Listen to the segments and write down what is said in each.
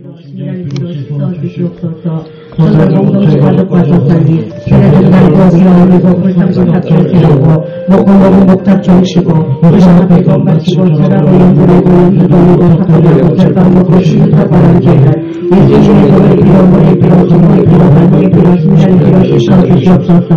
신령이 씻어 주시옵소서. 저는 공동체 가족과 조상이 세례된 날과 위험하고 불상불탁을 지르고 먹고 먹은 목탁 정치고 부상 앞에 돈 바치고 자라고 연주하고 연주동이고 사건하고 절반 먹고 신사과란 죄를 예수님의 돈을 빌어 머리 빌어 정말 빌어 발목이 빌어 심장이 빌어 씻어 주시옵소서.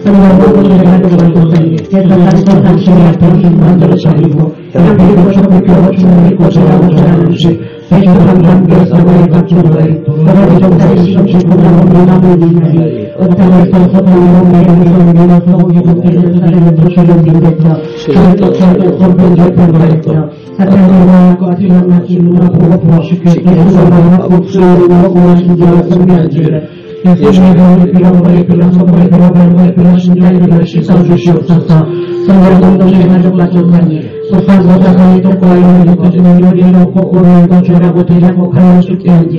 성령 공동체 가족과 조상이 세상에서 당신의 앞에 만들어 차리고 그리고 정말 빌어 주님이 고절하고 자라는지 세상한 함께 사고의 각주로의 너를 정사의 시험시고나무 미남을 위하리 업당에서 서방으로 매력에서 내려서 오기복되는 사람을 도시를 빈대서 저를 살고 건편 결편하였어 사탄과 같이 만나시 문화 보고포 예수님과 국수를 먹고 신지와 성비한지를 예수님의 돈을 빌어버리 빌어 선물에 빌어 발목에 빌어 신자의 빌어 씻어주시옵소서. 성령 공동체 가족과 조상이 소상보다가의 독과의 요리를 거주는 요리를 놓고 오늘도 죄라고 대자고 가여 죽게 한지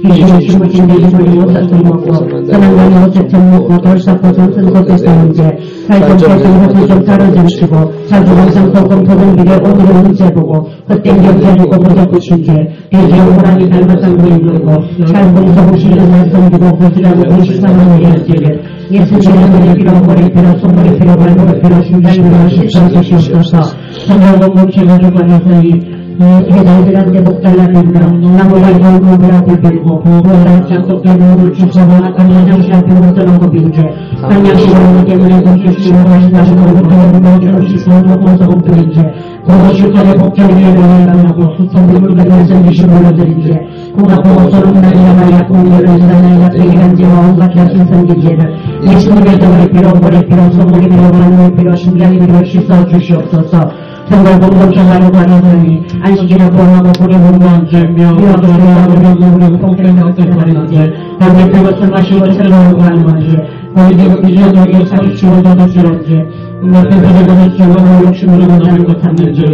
귀신의 춤을 준비히 소리고 쌀을 먹고 사랑관이 어쨌든 먹고 돌삭고 전선 곳에서 문제 살점태성 허수좀 가로점치고 자주공상 소금토금 비례 오늘은 문제 보고 헛된 경제를 오버져 붙인지 대지형 호랑이 닮아상 보이고 찰봉서 부시를 날성기고 부지라고 공시상을 내리한지를 예수님의 눈에 빌어 머리 빌어 손머리 빌어 발목을 빌어 심장이 빌어 씻어주시옵소서. 성령공동체 가족과 조상이 해달들한테 복달라든가 나무를 걸고 하고 빌고 보호라 장독에 눈을 주셔서 악한 화장실 앞에 묻어놓고 빌게 방향시로 때문에 공주시로 하시다시고 무거운 씻어 놓고서 공주인지 보호실전에 복절위에 명예감하고 수성물을 가면서 유심으로 드린지 공합보고 소름나리나 약공열을 사나이가 되기간지와 온갖 야신성기지를 예수님의 돈을 빌어 머리 빌어 손목이 빌어 발목이 빌어 심장이 빌어 씻어 주시옵소서. 성걸 공동체가로 가려서니 안식이라 구하고 부리문만 미워도리하고 명령으로 공평히 어떻게하는 지 담배 그것을 마시고 즐거워하고 하는 건지 너희들 이전에게 사기치고 저도스러운지 높은 그들은 즐거워 욕심으로 만나는 것 같는지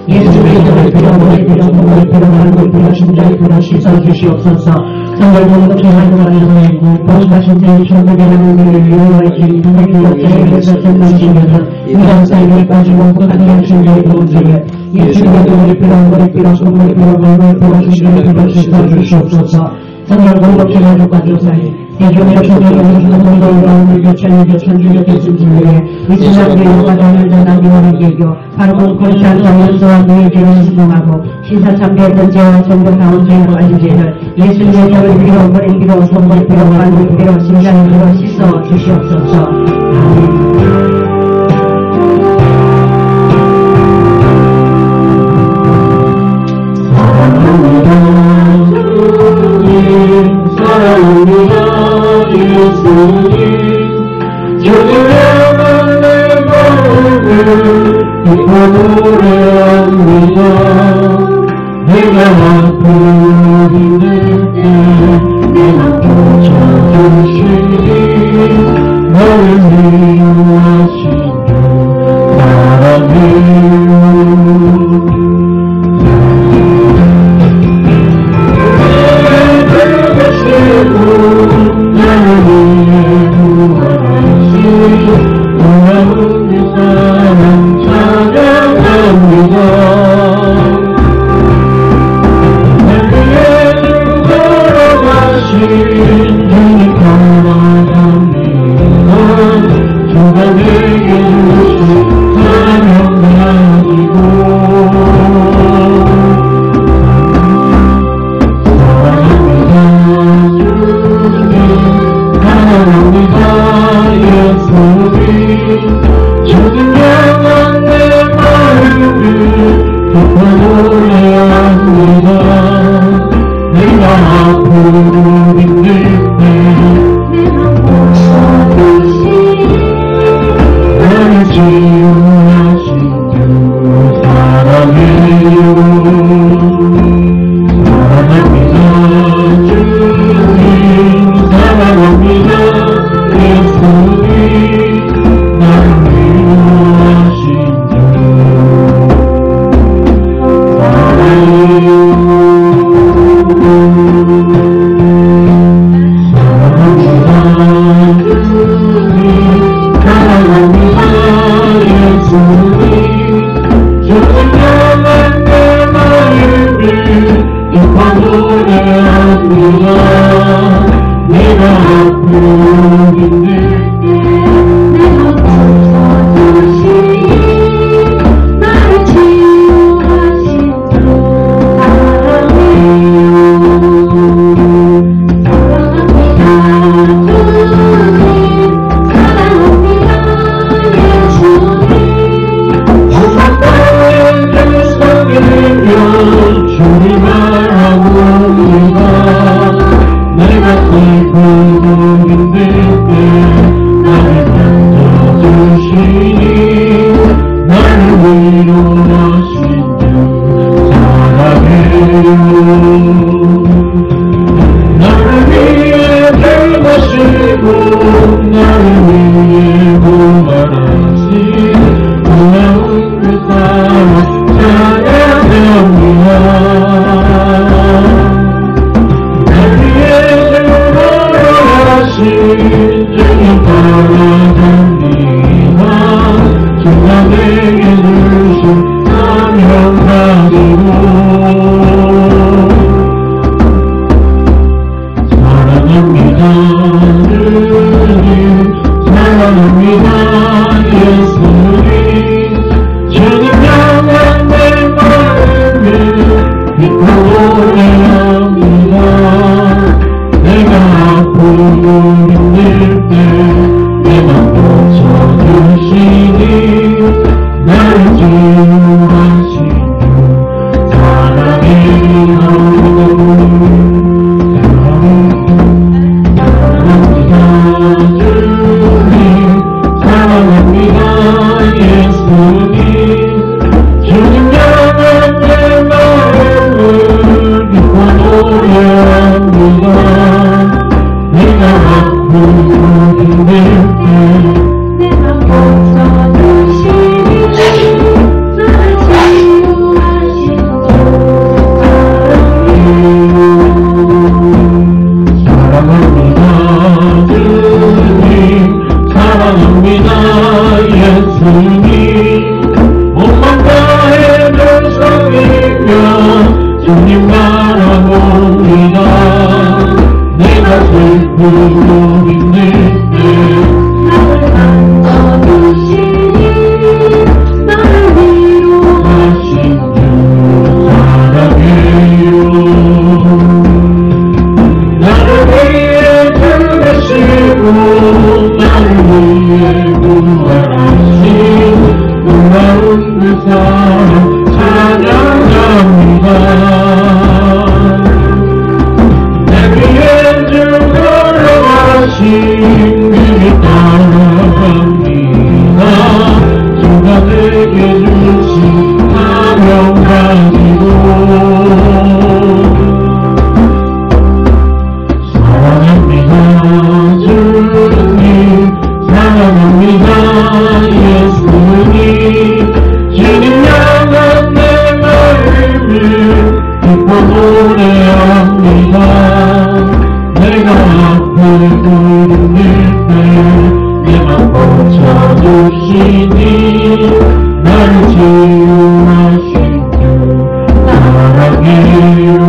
예수님의 돈을 빌어 머리 빌어 손목을 빌어 발목을 빌어 심장이 빌어 씻어주시옵소서. 성걸 공동체가로 가려서니 보호하신 제일 천국이라는 일을 위로하지 부모님의 위해서 전망지면서 인간사이에 빠지고 북한 양심의 도움지에 예수님의 돈을 빌어 머리 빌어 손목을 빌어 발목을 빌어 심장이 빌어 씻어주시옵소서. 성령 공동체 가족과 조상이 대중의 초대를 주는 마음을 교체하는 천주교 대승주에 이스라엘의 요가단을 전하기원의 개교 바로 골찬 성연소와 노예죄를 신봉하고 신사참배 번제와 전부 다운죄로 안죄를 예수님의 돈을 빌어 머리 빌어 손목을 빌어 발목을 빌어 심장을 빌어 씻어 주시옵소서. 아멘. 사랑합니다 예수님 주님의 내 마음을 기뻐 노래합니다. 내가 아픈 힘들 때 내가 쫓아주시니 나를 미워하신 주 사랑해요. 내가 슬프고 힘들 때 나를 만져주시니 나를 위로하신 주 사랑해요. 나를 위해 죽으시고 나를 위해 부활하신 놀라운 그 사랑 찬양합니다. 내 위에 죽어가신 그를 따라갑니다. 주가 내게 주신 사명 가지고 사랑합니다. 주님 사랑합니다. 예수님 주님 향한 내 마음을 기뻐 노래합니다. 내가 앞을 부를 때 내가 뻗쳐주시니 나를 치유하신 주 사랑해요.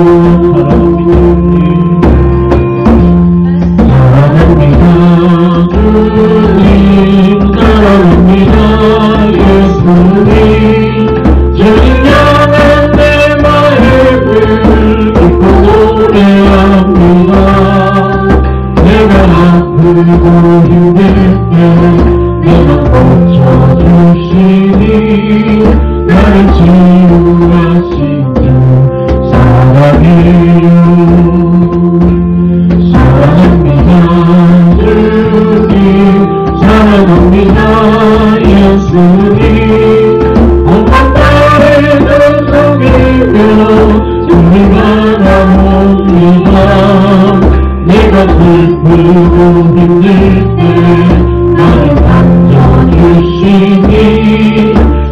사랑합니다. 주님 사랑합니다. 예수님 주님 향한 내 마음을 기뻐 노래합니다. 내가 아프고 힘들 때 내가 뻗쳐주시니 나를 치유하신 주 사랑해요. 사랑합니다. 주님 사랑합니다. 예수님 엄마 딸의 눈속이며 주님 바라봅니다. 내가 슬프고 힘들 때 나를 만져주시니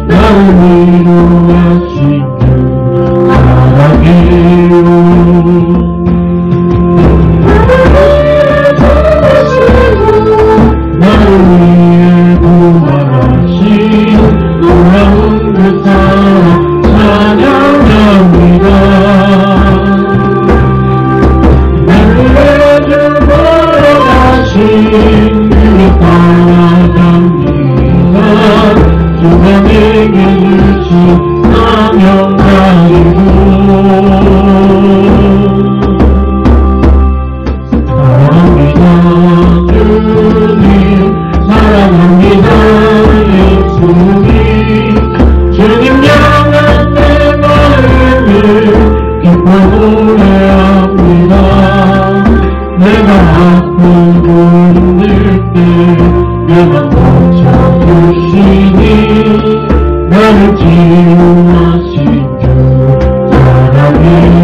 나를 위로하신 주 사랑해요. 나를 위해 부활하신 놀라운 그 사랑 찬양합니다. 나를 위해 죽어가신 그를 따라갑니다. 주가 내게 주신 사명 가지고 사랑합니다. 주님 사랑합니다. 예수님 주님 향한 내 마음을 기뻐 노래합니다. 내가 아프고 힘들 때 내가 뻗쳐주시니 나를 치유하신 주 사랑해요.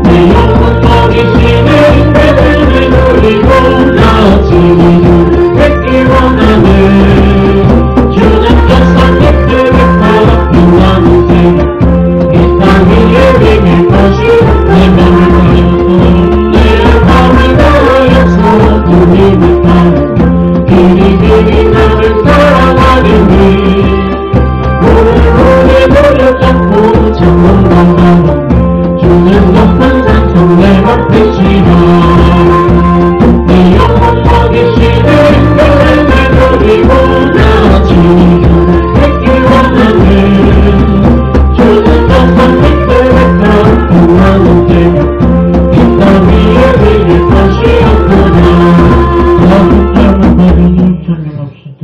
내 영혼 거기 시네 내가 되시라 내 영원하게 계시는 너의 내버리보다 지금 되길 원하네 주는 너만 택배가 구하는 때가 빗땀 위에 내게 다시 없구나 나도 땀을 받으니 찬양합시다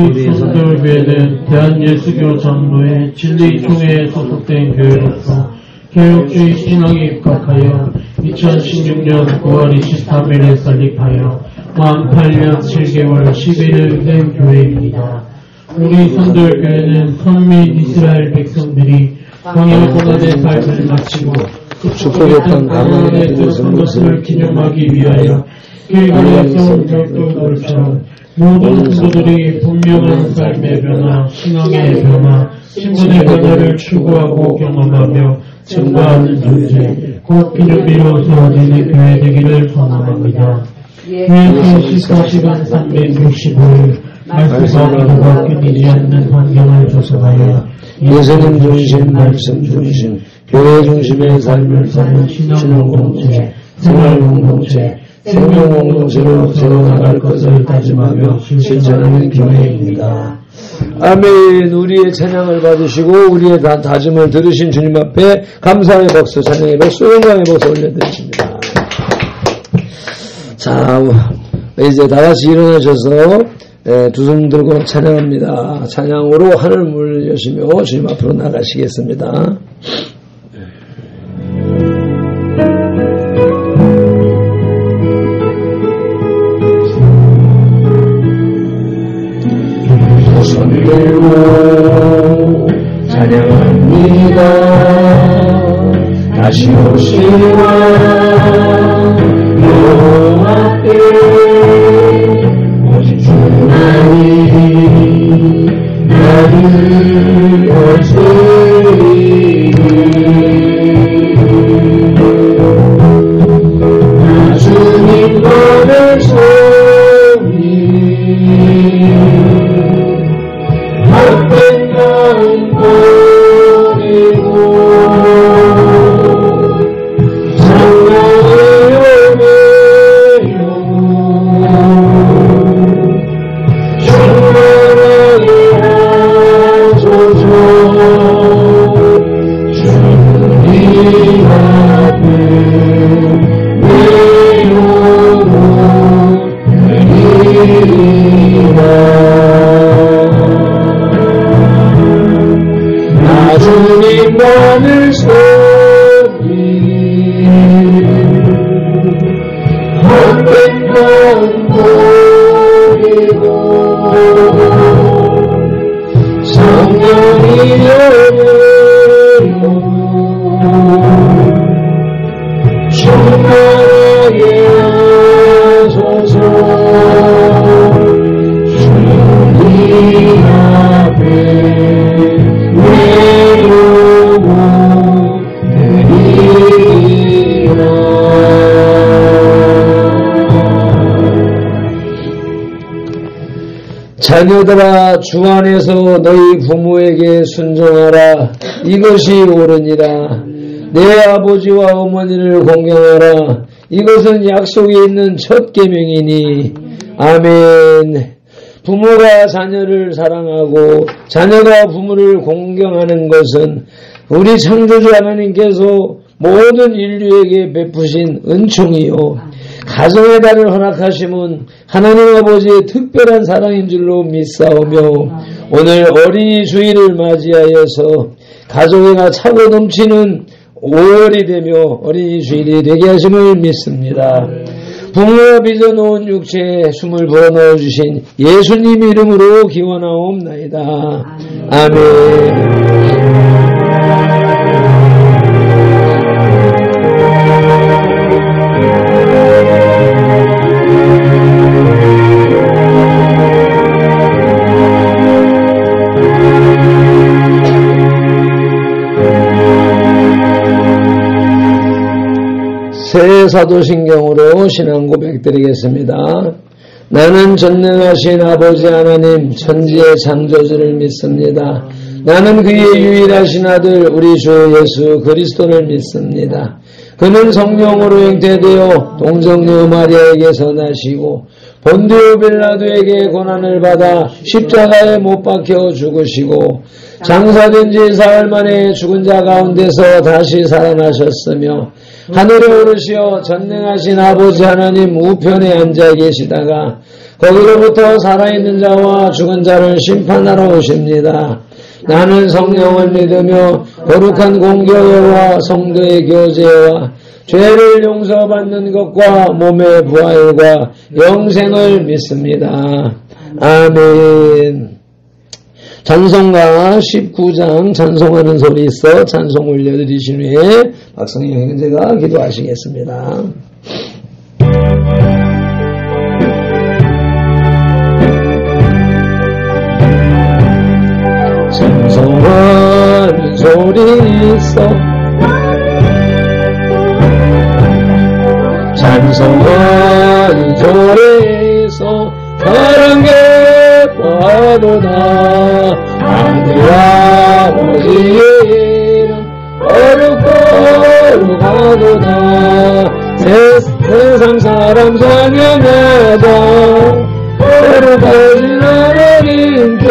우리 선도교회는 대한예수교 장로회 진리총회에 소속된 교회로서 개혁주의 신앙에 입각하여 2016년 9월 23일에 설립하여 만 8년 7개월 11일 된 교회입니다. 우리 선도교회는 선민 이스라엘 백성들이 광야고난의 삶을 마치고 축복의 땅 가나안에 들어선 것을 기념하기 위하여 길갈에서 별도 돌처럼 모든 성도들이 분명한 삶의 변화, 신앙의 변화, 신분의 변화를 추구하고 경험하며 증거하는 존재, 곧 기념비로 세워지는 교회 되기를 소망합니다. 교회에서 14시간 365일 말씀과 기도가 끊이지 않는 환경을 조성하여 예수님 중심, 말씀 중심, 교회 중심의 삶을 사는 신앙공동체, 생활공동체, 생명공동체로 세워나갈 것을 다짐하며 실천하는 교회입니다. 아멘. 우리의 찬양을 받으시고 우리의 다짐을 들으신 주님 앞에 감사의 박수, 찬양의 박수, 영광의 박수 올려드리십니다. 자, 이제 다같이 일어나셔서 두 손 들고 찬양합니다. 찬양으로 하늘문을 여시며 주님 앞으로 나가시겠습니다. 손 들고 찬양합니다. 다시 오시와 여호와께 오직 주만이 나를 거스리니 나 주님 너를 소리 헛된 마음 버리고 주님 너를 소리 헛된 마음 버리고 성령이 열매로 충만하게 하소서. 주님 앞에 자녀들아 주 안에서 너희 부모에게 순종하라. 이것이 옳으니라. 내 아버지와 어머니를 공경하라. 이것은 약속에 있는 첫 계명이니. 아멘. 부모가 자녀를 사랑하고 자녀가 부모를 공경하는 것은 우리 창조주 하나님께서 모든 인류에게 베푸신 은총이요 가정의 달을 허락하심은 하나님 아버지의 특별한 사랑인 줄로 믿사오며 오늘 어린이 주일을 맞이하여서 가정회가 차고 넘치는 5월이 되며 어린이 주일이 되게 하심을 믿습니다. 부모가 빚어놓은 육체에 숨을 불어넣어주신 예수님 이름으로 기원하옵나이다. 아멘. 새 사도신경으로 신앙 고백 드리겠습니다. 나는 전능하신 아버지 하나님 천지의 창조주를 믿습니다. 나는 그의 유일하신 아들 우리 주 예수 그리스도를 믿습니다. 그는 성령으로 잉태되어 동정녀 마리아에게서 나시고 본디오 빌라도에게 고난을 받아 십자가에 못 박혀 죽으시고 장사된 지 사흘 만에 죽은 자 가운데서 다시 살아나셨으며 하늘에 오르시어 전능하신 아버지 하나님 우편에 앉아 계시다가 거기로부터 살아있는 자와 죽은 자를 심판하러 오십니다. 나는 성령을 믿으며 거룩한 공교회와 성도의 교제와 죄를 용서받는 것과 몸의 부활과 영생을 믿습니다. 아멘. 찬송가 19장 찬송하는 소리 있어 찬송 올려드리신 후에 박성영 형제가 기도하시겠습니다. 찬송하는 소리 있어 찬송하는 소리 있어 다른 게 보아도다 하늘 아버지의 이름 거룩거룩하도다 세상 사람 사명하다 거룩하신 하나님께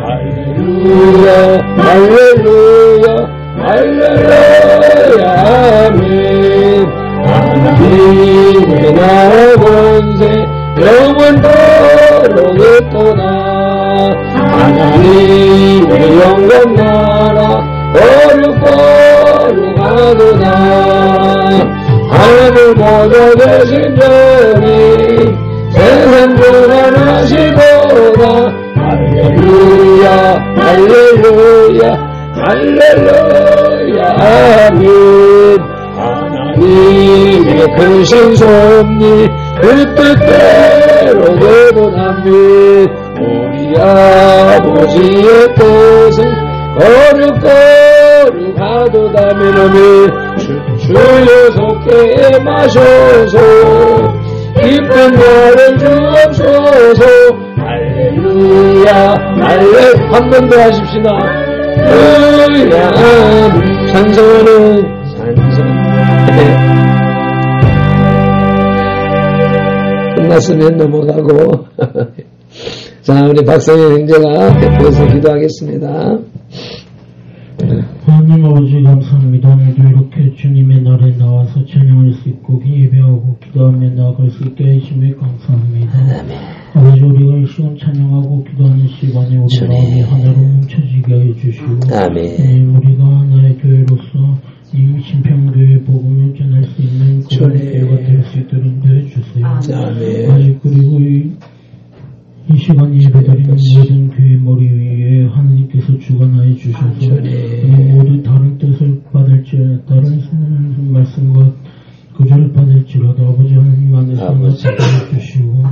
할렐루야 할렐루야 할렐루야 아멘 하나님의 나라 권세 영원토록 있도다 하나님의 영광 나라 거룩거룩하도다 하늘 보좌 되신 분이 세상 주관하시도다 할렐루야 할렐루야 할렐루야 아멘 하나님의 크신 섭리 그 뜻대로 되도다면 우리 아버지의 뜻은 거룩거룩하도다면 주여 속해 마셔서 기쁜 날을 주옵소서 할렐루야 할렐루야 한 번 더 하십시다 할렐루야 찬송하는 찬송 끝났으면 넘어가고 자 우리 박성현 형제가 대표해서 기도하겠습니다. 하나님 아버지 감사합니다. 오늘도 이렇게 주님의 날에 나와서 찬양할 수 있고 예배하고 기도하며 나아갈 수 있게 해주심에 감사합니다. 아버지 우리가 이 시간 찬양하고 기도하는 시간에 우리 마음이 하나로 뭉쳐지게 해주시고 아멘. 우리가 하나의 교회로서 이 신평교회 복음을 전할 수 있는 그런 교회가 될 수 있도록 해주세요. 아멘. 그리고 이 시간 예배드리는 모든 교회 머리 위에 하나님께서 주관하여 주셔서 모두 다른 뜻을 받을지 다른 말씀과 구절을 받을지라도 아버지 하나님 안에서 하나 받아주시고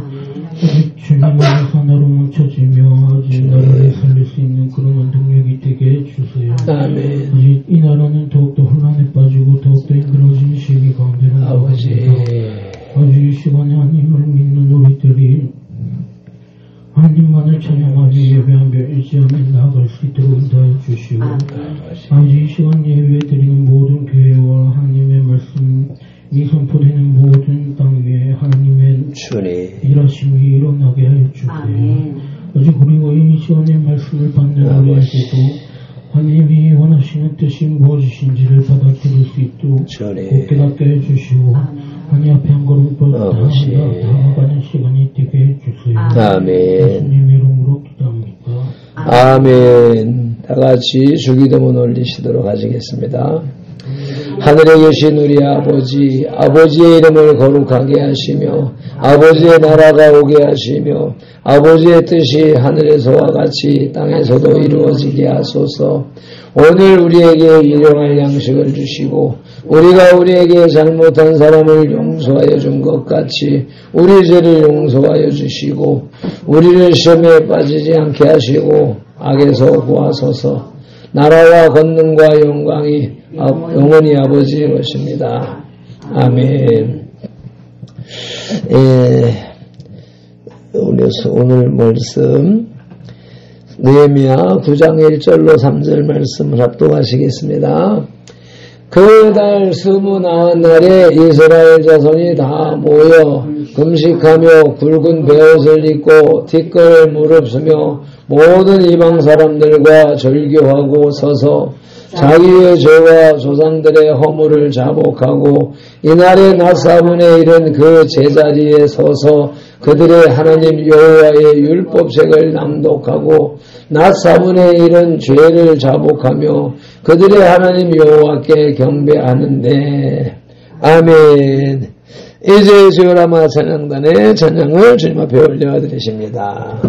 주님 안에서 하나로 뭉쳐지며 아직 나라를 살릴 수 있는 그런 원동력이 되게 해주세요. 아직 이 나라는 더욱더 혼란에 빠지고 더욱더 힘들어진 시기 가운데로 나아갑니다. 아직 이 시간에 하나님을 믿는 우리들이 하나님만을 찬양하기 예배하며 일지하며 나아갈 수 있도록 인도해 주시고 아버지 이 시간 예배드리는 모든 교회와 하나님의 말씀이 선포되는 모든 땅 위에 하나님의 일하심이 일어나게 해주세요. 아버지 그리고 이 시간의 말씀을 받는 우리에게도 하나님이 원하시는 뜻이 무엇이신지를 받아들일 수 있도록 꼭 깨닫게 해주시고 하나님 앞에 한 걸음 더 나아가는 시간이 되게 해주세요. 아멘. 예수님 이름으로 기도합니다. 아멘. 다같이 주기도문 올리시도록 하시겠습니다. 하늘에 계신 우리 아버지, 아버지의 이름을 거룩하게 하시며 아버지의 나라가 오게 하시며 아버지의 뜻이 하늘에서와 같이 땅에서도 이루어지게 하소서. 오늘 우리에게 일용할 양식을 주시고 우리가 우리에게 잘못한 사람을 용서하여 준 것 같이 우리 죄를 용서하여 주시고 우리를 시험에 빠지지 않게 하시고 악에서 구하소서. 나라와 권능과 영광이 영원히 아버지의 것입니다. 아멘. 오늘 말씀 느헤미야 9장 1절로 3절 말씀을 합독하시겠습니다. 그 달 29날에 이스라엘 자손이 다 모여 금식하며 굵은 베옷을 입고 티끌을 무릅쓰며 모든 이방 사람들과 절교하고 서서 자기의 죄와 조상들의 허물을 자복하고 이날의 낮 4분의 1은 그 제자리에 서서 그들의 하나님 여호와의 율법책을 낭독하고 낮 4분의 1은 죄를 자복하며 그들의 하나님 여호와께 경배하는데. 아멘. 이제 주요라마 찬양단의 찬양을 주님 앞에 올려드리십니다.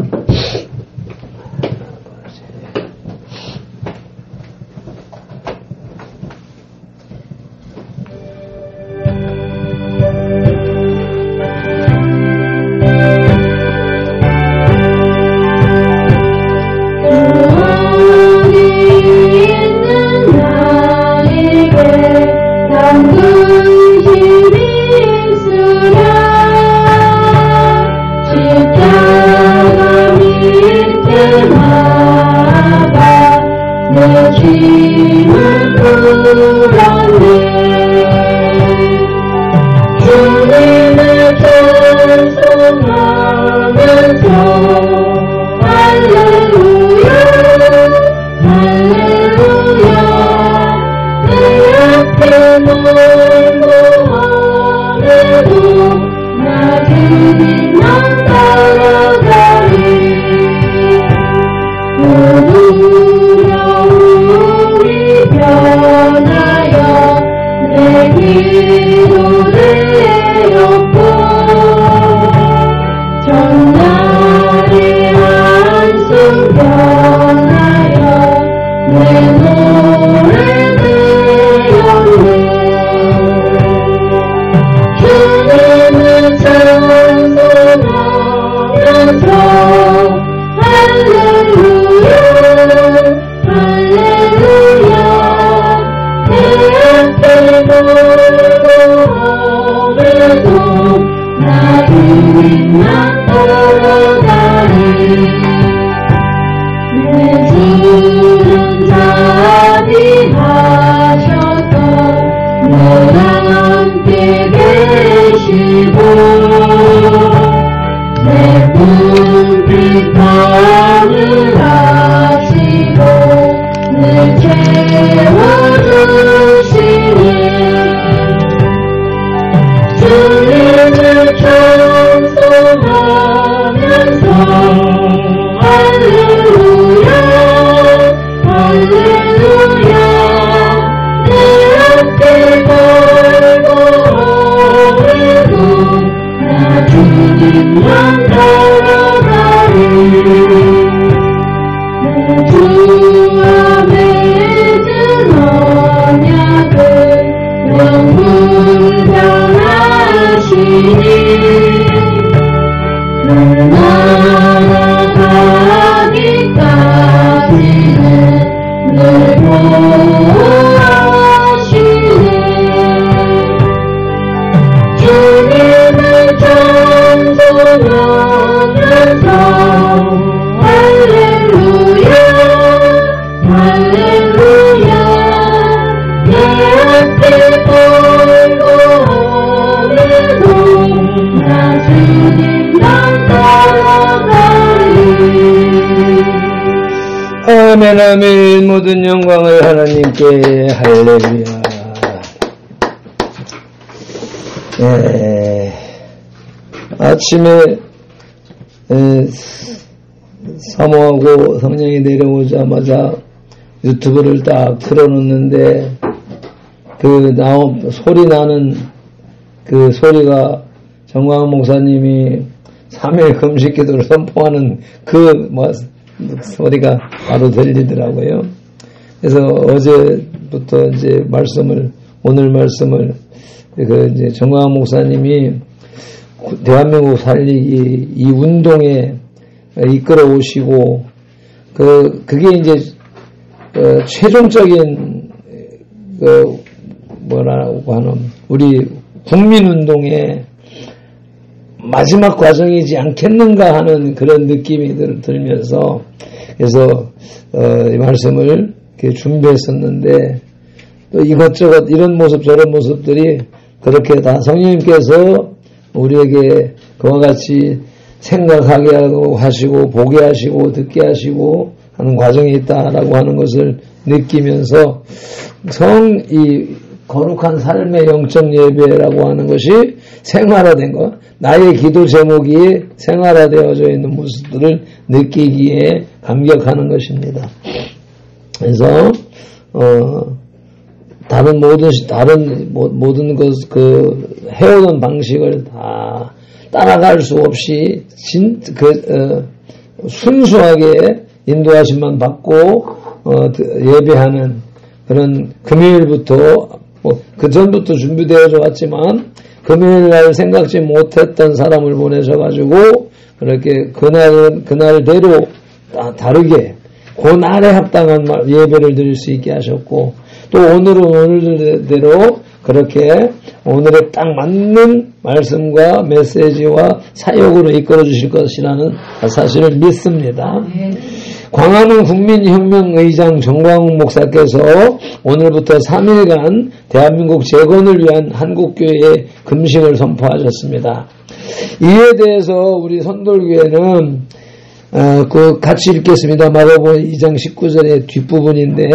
아멘 아멘. 모든 영광을 하나님께. 할렐루야. 아침에 사모하고 성령이 내려오자마자 유튜브를 딱 틀어놓는데 소리 나는 그 소리가 정광훈 목사님이 3일 금식 기도를 선포하는 소리가 바로 들리더라고요. 그래서 어제부터 이제 오늘 말씀을 이제 정광훈 목사님이 대한민국 살리기 이 운동에 이끌어 오시고 그게 이제 최종적인 뭐라고 하는 우리 국민운동의 마지막 과정이지 않겠는가 하는 그런 느낌이 들면서 그래서 이 말씀을 이렇게 준비했었는데 또 이것저것 이런 모습 저런 모습들이 그렇게 다 성령님께서 우리에게 그와 같이 생각하게 하시고 보게 하시고 듣게 하시고 하는 과정이 있다라고 하는 것을 느끼면서 이 거룩한 삶의 영적 예배라고 하는 것이 생활화된 것, 나의 기도 제목이 생활화되어져 있는 모습들을 느끼기에 감격하는 것입니다. 그래서 다른 모든 해오던 방식을 다 따라갈 수 없이 순수하게 인도하심만 받고 예배하는 그런 금요일부터 그 전부터 준비되어져 왔지만 금요일날 생각지 못했던 사람을 보내셔가지고 그렇게 그날대로 다르게 그날에 합당한 예배를 드릴 수 있게 하셨고 또 오늘은 오늘대로 그렇게 오늘에 딱 맞는 말씀과 메시지와 사역으로 이끌어 주실 것이라는 사실을 믿습니다. 광화문 국민혁명의장 정광훈 목사께서 오늘부터 3일간 대한민국 재건을 위한 한국교회의 금식을 선포하셨습니다. 이에 대해서 우리 선돌교회는 같이 읽겠습니다. 마가복음 2장 19절의 뒷부분인데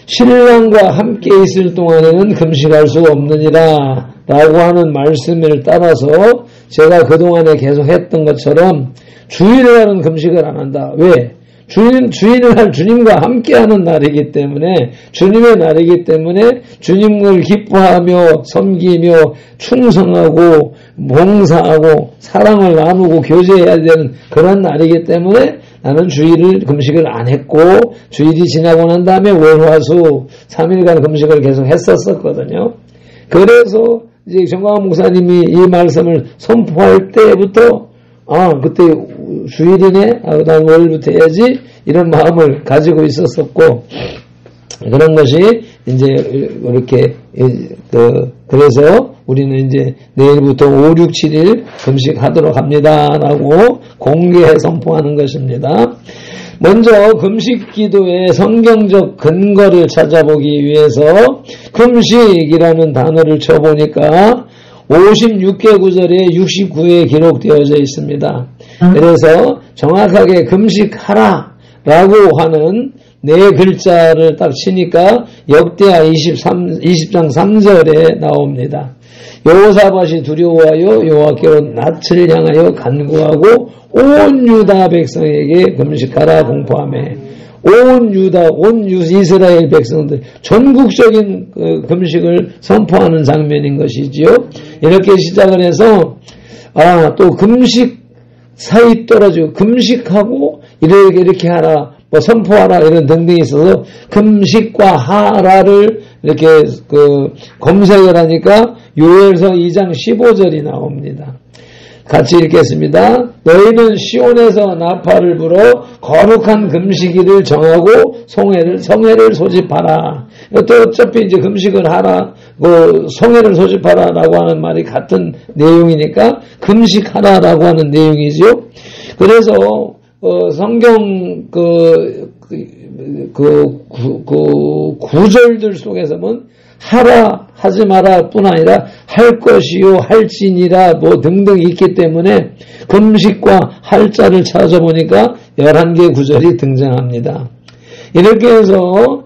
신랑과 함께 있을 동안에는 금식할 수 없느니라 라고 하는 말씀을 따라서 제가 그동안에 계속 했던 것처럼 주일날은 금식을 안 한다. 왜? 주일날 주님과 함께하는 날이기 때문에 주님의 날이기 때문에 주님을 기뻐하며 섬기며 충성하고 봉사하고 사랑을 나누고 교제해야 되는 그런 날이기 때문에 나는 주일을 금식을 안 했고 주일이 지나고 난 다음에 월화수 3일간 금식을 계속 했었거든요. 그래서 이제 정광훈 목사님이 이 말씀을 선포할 때부터 그때 주일이네? 난 월요일부터 해야지 이런 마음을 가지고 있었었고 그런 것이 이제 이렇게 그래서 우리는 이제 내일부터 5, 6, 7일 금식하도록 합니다라고 공개해 선포하는 것입니다. 먼저 금식 기도의 성경적 근거를 찾아보기 위해서 금식이라는 단어를 쳐보니까 56개 구절에 69에 기록되어져 있습니다. 그래서 정확하게 금식하라 라고 하는 네 글자를 딱 치니까 역대하 20장 3절에 나옵니다. 여호사밧이 두려워하여 여호와께로 낯을 향하여 간구하고 온 유다 백성에게 금식하라 공포하며 온 이스라엘 백성들 전국적인 금식을 선포하는 장면인 것이지요. 이렇게 시작을 해서 또 금식 사이 떨어지고 금식하고 이렇게 하라 선포하라 이런 등등이 있어서 금식과 하라를 이렇게 검색을 하니까 요엘서 2장 15절이 나옵니다. 같이 읽겠습니다. 너희는 시온에서 나팔을 불어 거룩한 금식일을 정하고 성회를 소집하라. 또 어차피 이제 금식을 하라, 성회를 소집하라라고 하는 말이 같은 내용이니까 금식하라라고 하는 내용이죠. 그래서 성경 구절들 속에서는 하라 하지 마라 뿐 아니라 할 것이요 할지니라 등등 있기 때문에 금식과 할 자를 찾아보니까 11개 구절이 등장합니다. 이렇게 해서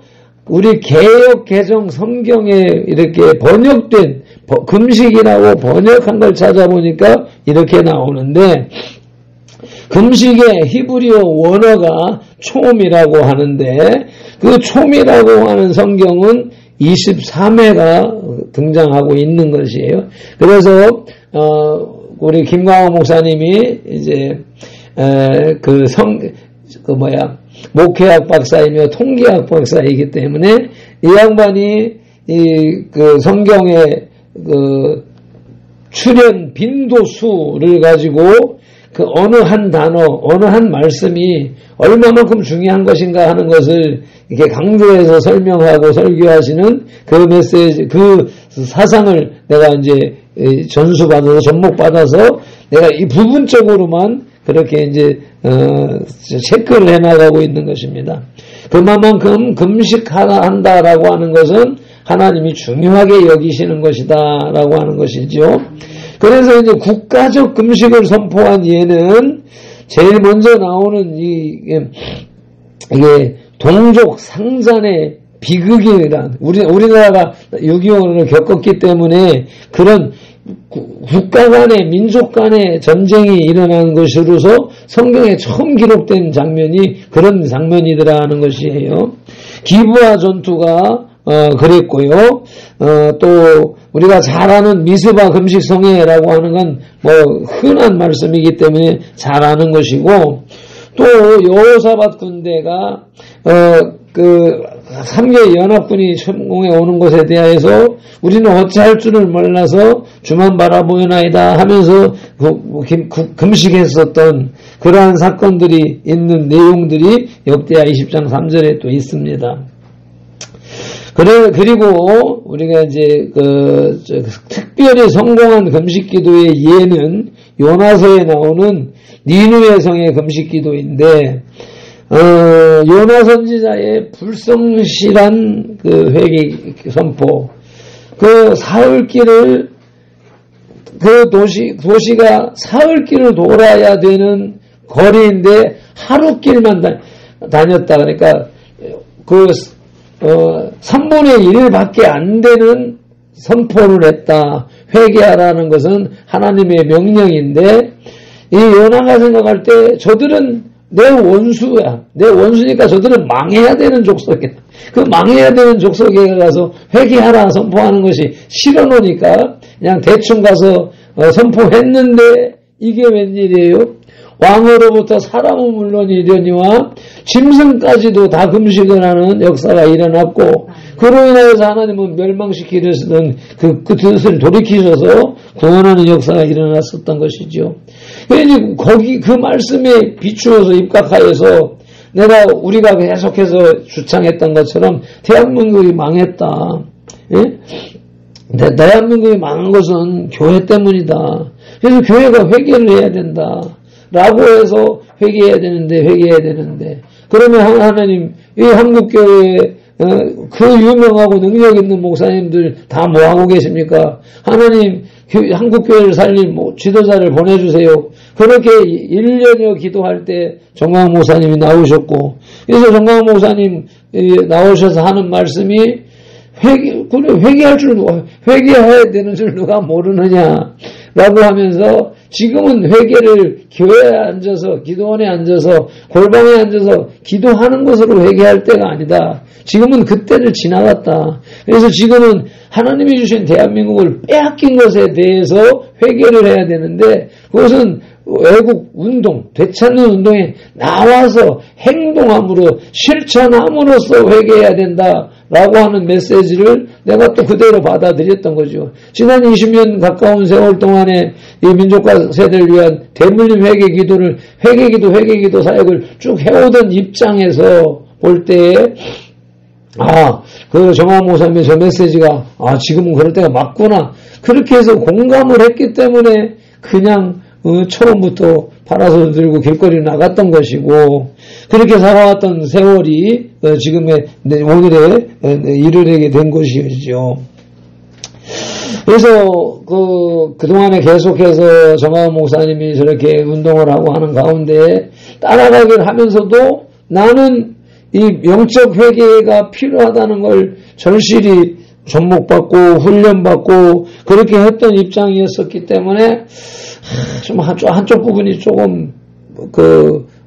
우리 개역 개정 성경에 이렇게 번역된 금식이라고 번역한 걸 찾아보니까 이렇게 나오는데 금식의 히브리어 원어가 촘이라고 하는데 그 촘이라고 하는 성경은 23회가 등장하고 있는 것이에요. 그래서 우리 김광호 목사님이 이제 목회학 박사이며 통계학 박사이기 때문에 이 양반이 성경의 출현 빈도수를 가지고 어느 한 단어, 어느 한 말씀이 얼마만큼 중요한 것인가 하는 것을 이렇게 강조해서 설명하고 설교하시는 그 메시지, 그 사상을 내가 이제 전수받아서 접목받아서 내가 이 부분적으로만 그렇게 이제 체크를 해나가고 있는 것입니다. 그만큼 금식한다라고 하는 것은 하나님이 중요하게 여기시는 것이다라고 하는 것이죠. 그래서 이제 국가적 금식을 선포한 예는 제일 먼저 나오는 이게 동족 상잔의 비극이란 우리나라가 6.25를 겪었기 때문에 그런 국가 간의 민족 간의 전쟁이 일어나는 것으로서 성경에 처음 기록된 장면이 그런 장면이더라는 것이에요. 기브아 전투가 그랬고요. 또 우리가 잘 아는 미스바 금식 성회라고 하는 건 뭐 흔한 말씀이기 때문에 잘 아는 것이고, 또 여호사밧 군대가 그 3개 연합군이 천공에 오는 것에 대해서 우리는 어찌할 줄을 몰라서 주만 바라보나이다 하면서 금식했었던 그러한 사건들이 있는 내용들이 역대하 20장 3절에 또 있습니다. 그리고 우리가 이제 특별히 성공한 금식 기도의 예는 요나서에 나오는 니느웨 성의 금식 기도인데, 요나 선지자의 불성실한 그 회개 선포, 그 사흘길을, 그 도시가 사흘길을 돌아야 되는 거리인데 하루길만 다녔다. 그러니까 3분의 1밖에 안 되는 선포를 했다. 회개하라는 것은 하나님의 명령인데, 이 요나가 생각할 때 저들은 내 원수야. 내 원수니까 저들은 망해야 되는 족속이야. 그 망해야 되는 족속에 가서 회개하라 선포하는 것이 싫어놓으니까 그냥 대충 가서 선포했는데 이게 웬일이에요? 왕으로부터 사람은 물론이려니와 짐승까지도 다 금식을 하는 역사가 일어났고, 그로 인하여서 하나님은 멸망시키려던 그 뜻을 돌이키셔서 구원하는 역사가 일어났었던 것이죠. 그러니 거기 그 말씀에 비추어서 입각하여서 우리가 계속해서 주창했던 것처럼 대한민국이 망했다. 예? 대한민국이 망한 것은 교회 때문이다. 그래서 교회가 회개를 해야 된다. 라고 해서 회개해야 되는데 그러면 하나님 이 한국교회 그 유명하고 능력 있는 목사님들 다 뭐하고 계십니까? 하나님 한국교회를 살릴 지도자를 보내주세요. 그렇게 1년여 기도할 때 정광 목사님이 나오셨고, 그래서 정광 목사님 나오셔서 하는 말씀이 회개해야 되는 줄 누가 모르느냐 라고 하면서, 지금은 회개를 교회에 앉아서 기도원에 앉아서 골방에 앉아서 기도하는 것으로 회개할 때가 아니다. 지금은 그때를 지나갔다. 그래서 지금은 하나님이 주신 대한민국을 빼앗긴 것에 대해서 회개를 해야 되는데, 그것은 외국 운동, 되찾는 운동에 나와서 행동함으로 실천함으로써 회개해야 된다 라고 하는 메시지를 내가 또 그대로 받아들였던 거죠. 지난 20년 가까운 세월 동안에 이 민족과 세대를 위한 대물림 회개기도를 회개기도 사역을 쭉 해오던 입장에서 볼 때에 그 정황 목사님의 저 메시지가 지금은 그럴 때가 맞구나, 그렇게 해서 공감을 했기 때문에 그냥 처음부터 파라솔 들고 길거리에 나갔던 것이고, 그렇게 살아왔던 세월이 지금의 오늘에 이르게 된 것이죠. 그래서 그동안에 계속해서 정하은 목사님이 저렇게 운동을 하고 하는 가운데 따라가기를 하면서도 나는 이 영적 회개가 필요하다는 걸 절실히 접목받고 훈련받고 그렇게 했던 입장이었었기 때문에 좀 한쪽 부분이 조금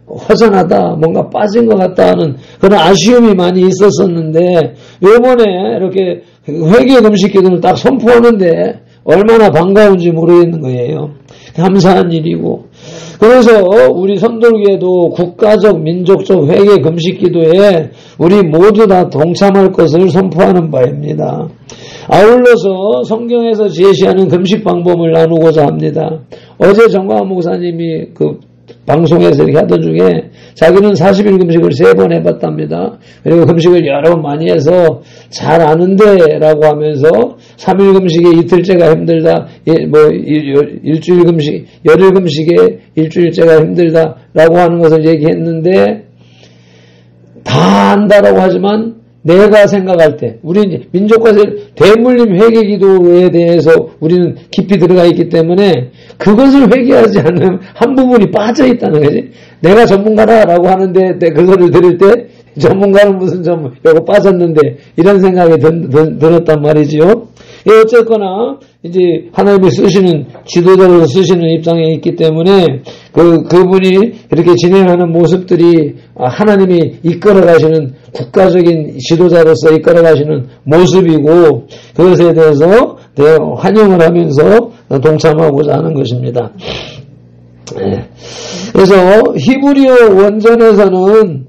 허전하다, 뭔가 빠진 것 같다 하는 그런 아쉬움이 많이 있었었는데, 요번에 이렇게 회개 금식 기도를 딱 선포하는데 얼마나 반가운지 모르겠는 거예요. 감사한 일이고. 그래서 우리 선돌교회도 국가적 민족적 회개 금식 기도에 우리 모두 다 동참할 것을 선포하는 바입니다. 아울러서 성경에서 제시하는 금식 방법을 나누고자 합니다. 어제 정광 목사님이 방송에서 이렇게 하던 중에 자기는 40일 금식을 3번 해봤답니다. 그리고 금식을 여러 번 많이 해서 잘 아는데 라고 하면서 3일 금식에 이틀째가 힘들다, 일주일 금식, 열흘 금식에 일주일째가 힘들다 라고 하는 것을 얘기했는데, 다 안다라고 하지만 내가 생각할 때, 우리 민족과 대물림 회개 기도에 대해서 우리는 깊이 들어가 있기 때문에 그것을 회개하지 않으면 한 부분이 빠져 있다는 거지. 내가 전문가라라고 하는데 그 소리를 들을 때 전문가는 무슨 요거 빠졌는데 이런 생각이 들었단 말이지요. 어쨌거나 이제 하나님이 쓰시는 지도자로 쓰시는 입장에 있기 때문에 그분이 그렇게 진행하는 모습들이 하나님이 이끌어가시는 국가적인 지도자로서 이끌어가시는 모습이고 그것에 대해서 환영을 하면서 동참하고자 하는 것입니다. 그래서 히브리어 원전에서는